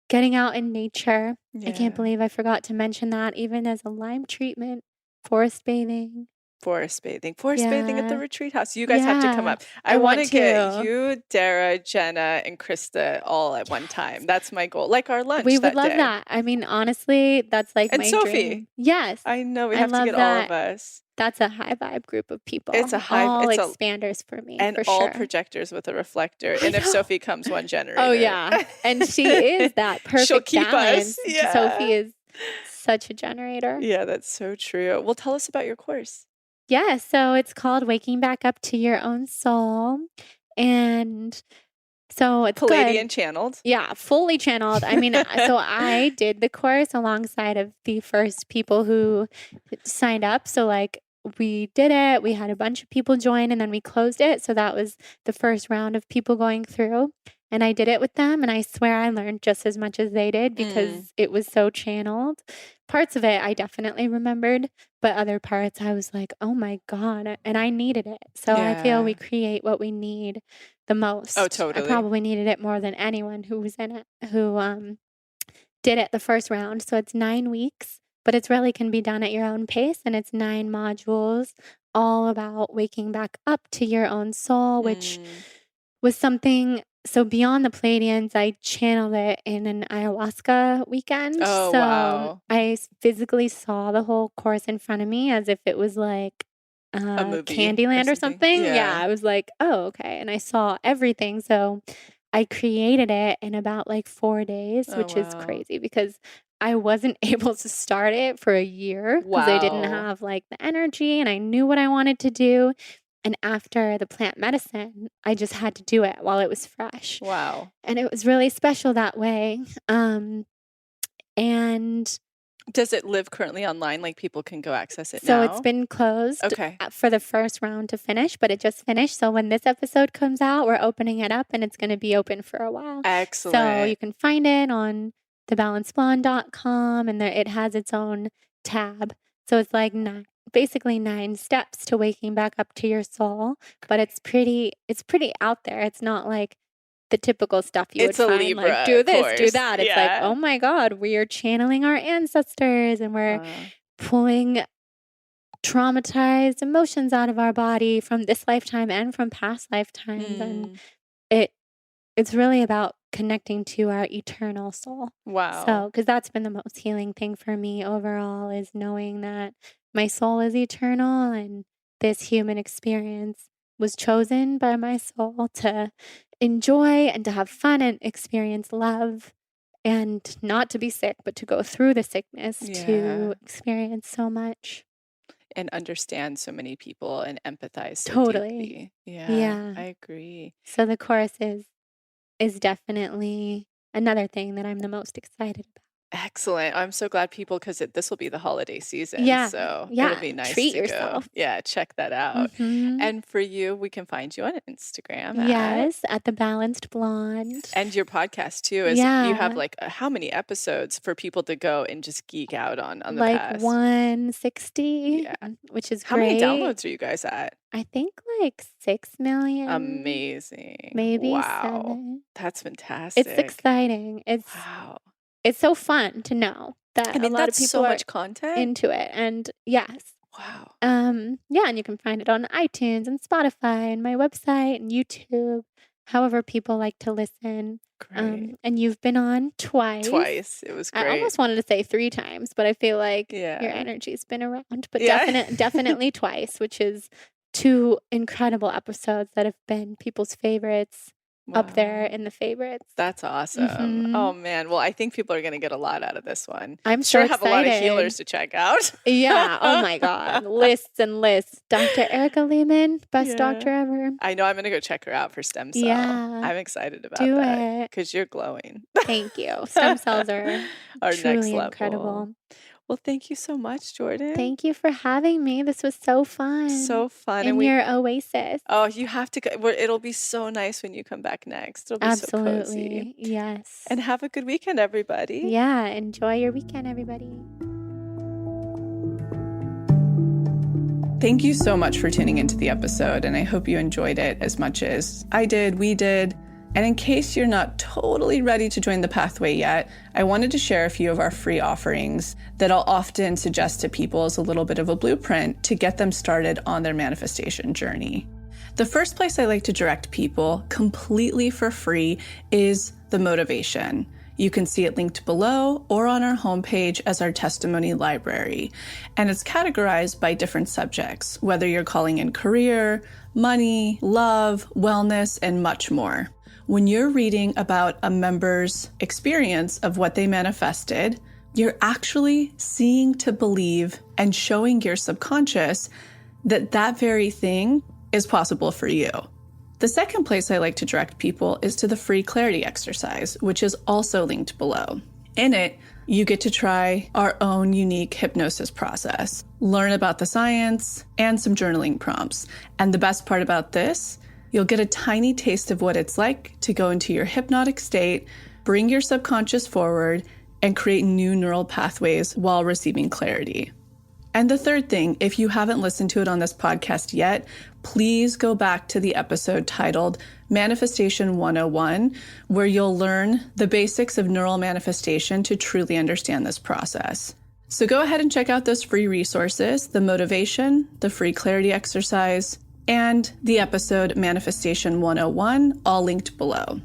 Getting out in nature. I can't Yeah. believe I forgot to mention that even as a Lyme treatment. Forest bathing. Forest bathing. Forest bathing at the Yeah. retreat house. You guys have to come Yeah. up. I I want want to get to. you, Dara, Jenna, and Krista all at one time. Yes. That's my goal. Like our We lunch would that love day. that. I mean, honestly, that's like And my Sophie. dream. Yes. I know we I have to love get all of that. us. That's a high vibe group of It's a people. high All it's a expanders for me, and for all sure. projectors with a reflector. I And if know. Sophie comes, one Oh, generator. yeah. And she is that She'll perfect keep us. balance. Yeah. Sophie is such a generator. Yeah, that's so true. Well, tell us about your course. Yeah, so it's called Waking Back Up to Your Own Soul. And so it's Pleiadian good. channeled. Yeah, fully channeled. I mean, so I did the course alongside of the first people who signed up. So, like, we did it, we had a bunch of people join, and then we closed it. So, that was the first round of people going through. And I did it with them. And I swear I learned just as much as they did because it was so channeled. Parts of it I definitely remembered, but other parts I was like, oh my God. And I needed it. So, I feel we Yeah. create what we need the most. Oh, I totally. probably needed it more than anyone who was in it, who did it the first round. So it's 9 weeks, but it's really can be done at your own pace, and it's 9 modules, all about waking back up to your own soul, which Mm. was something. So beyond the Pleiadians, I channeled it in an ayahuasca weekend. Oh, So wow. I physically saw the whole course in front of me as if it was like A movie or Candyland or something. Yeah, Yeah. I was like, oh, okay. And I saw everything. So I created it in about like 4 days, Oh, which is wow. crazy because I wasn't able to start it for a year because I didn't Wow. have like the energy and I knew what I wanted to do. And after the plant medicine, I just had to do it while it was fresh. Wow. And it was really special that way. And Does it live currently online? Like people can go access it so now? it's been closed Okay. for the first round to finish, but it just finished. So when this episode comes out, we're opening it up and it's going to be open for a while. Excellent. So you can find it on thebalancedblonde.com and it has its own tab. So it's like basically 9 steps to waking back up to your soul, but it's pretty out there. It's not like the typical stuff you It's would a find, Libra like do this, do course. that. It's like, Yeah. oh my God, we are channeling our ancestors and we're Wow. pulling traumatized emotions out of our body from this lifetime and from past lifetimes. And it's really about connecting to our eternal soul. Wow. So, because that's been the most healing thing for me overall is knowing that my soul is eternal and this human experience was chosen by my soul to enjoy and to have fun and experience love and not to be sick, but to go through the sickness Yeah. to experience so much. And understand so many people and empathize so Totally. deeply. Yeah. I agree. So the course is definitely another thing that I'm the most excited about. Excellent. I'm so glad people, because this will be the holiday season. Yeah. So Yeah. it'll be nice Treat to yourself. go. Yeah, check that out. Mhm. And for you, we can find you on Instagram at, Yes, at The Balanced Blonde. and your podcast too is you have Yeah. like how many episodes for people to go and just geek out on the Like past? 160, Yeah. which is How great. many downloads are you guys at? I think like 6 million. Amazing. Maybe Wow. 7. That's fantastic. It's exciting. Wow. It's so fun to know that I mean, a lot of that's people so are much content. into it. And yes. Wow. Yeah, and you can find it on iTunes and Spotify and my website and YouTube, however people like to listen. Great. And you've been on twice. It was great. I almost wanted to say 3 times, but I feel like your Yeah. energy's been around. But Yeah. definitely twice, which is 2 incredible episodes that have been people's favorites. Up there Wow. in the favorites. That's awesome. Mhm. Oh man. Well, I think people are going to get a lot out of this one. I'm so Sure have a lot of excited. healers to check out. Yeah. Oh my God. Lists and lists. Dr. Erica Lehman, best Yeah. doctor ever. I know I'm going to go check her out for stem cell. Yeah. I'm excited about Do that it. because you're glowing. Thank you. Stem cells are Our next truly level. incredible. Well, thank you so much, Jordan. Thank you for having me. This was so fun. So fun. In your oasis. Oh, you have to go. It'll be so nice when you come back next. It'll be Absolutely. so cozy. Yes. And have a good weekend, everybody. Yeah. Enjoy your weekend, everybody. Thank you so much for tuning into the episode, and I hope you enjoyed it as much as I did, we did. And in case you're not totally ready to join the pathway yet, I wanted to share a few of our free offerings that I'll often suggest to people as a little bit of a blueprint to get them started on their manifestation journey. The first place I like to direct people completely for free is the motivation. You can see it linked below or on our homepage as our testimony library. And it's categorized by different subjects, whether you're calling in career, money, love, wellness, and much more. When you're reading about a member's experience of what they manifested, you're actually seeing to believe and showing your subconscious that that very thing is possible for you. The second place I like to direct people is to the free clarity exercise, which is also linked below. In it, you get to try our own unique hypnosis process, learn about the science, and some journaling prompts. And the best part about this, you'll get a tiny taste of what it's like to go into your hypnotic state, bring your subconscious forward, and create new neural pathways while receiving clarity. And the third thing, if you haven't listened to it on this podcast yet, please go back to the episode titled Manifestation 101, where you'll learn the basics of neural manifestation to truly understand this process. So go ahead and check out those free resources, the motivation, the free clarity exercise, and the episode Manifestation 101, all linked below.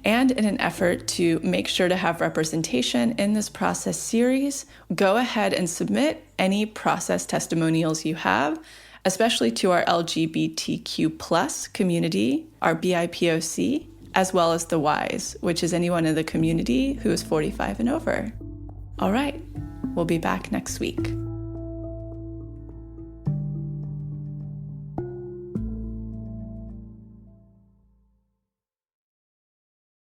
And in an effort to make sure to have representation in this process series, go ahead and submit any process testimonials you have, especially to our LGBTQ plus community, our BIPOC, as well as the Ys, which is anyone in the community who is 45 and over. All right, we'll be back next week.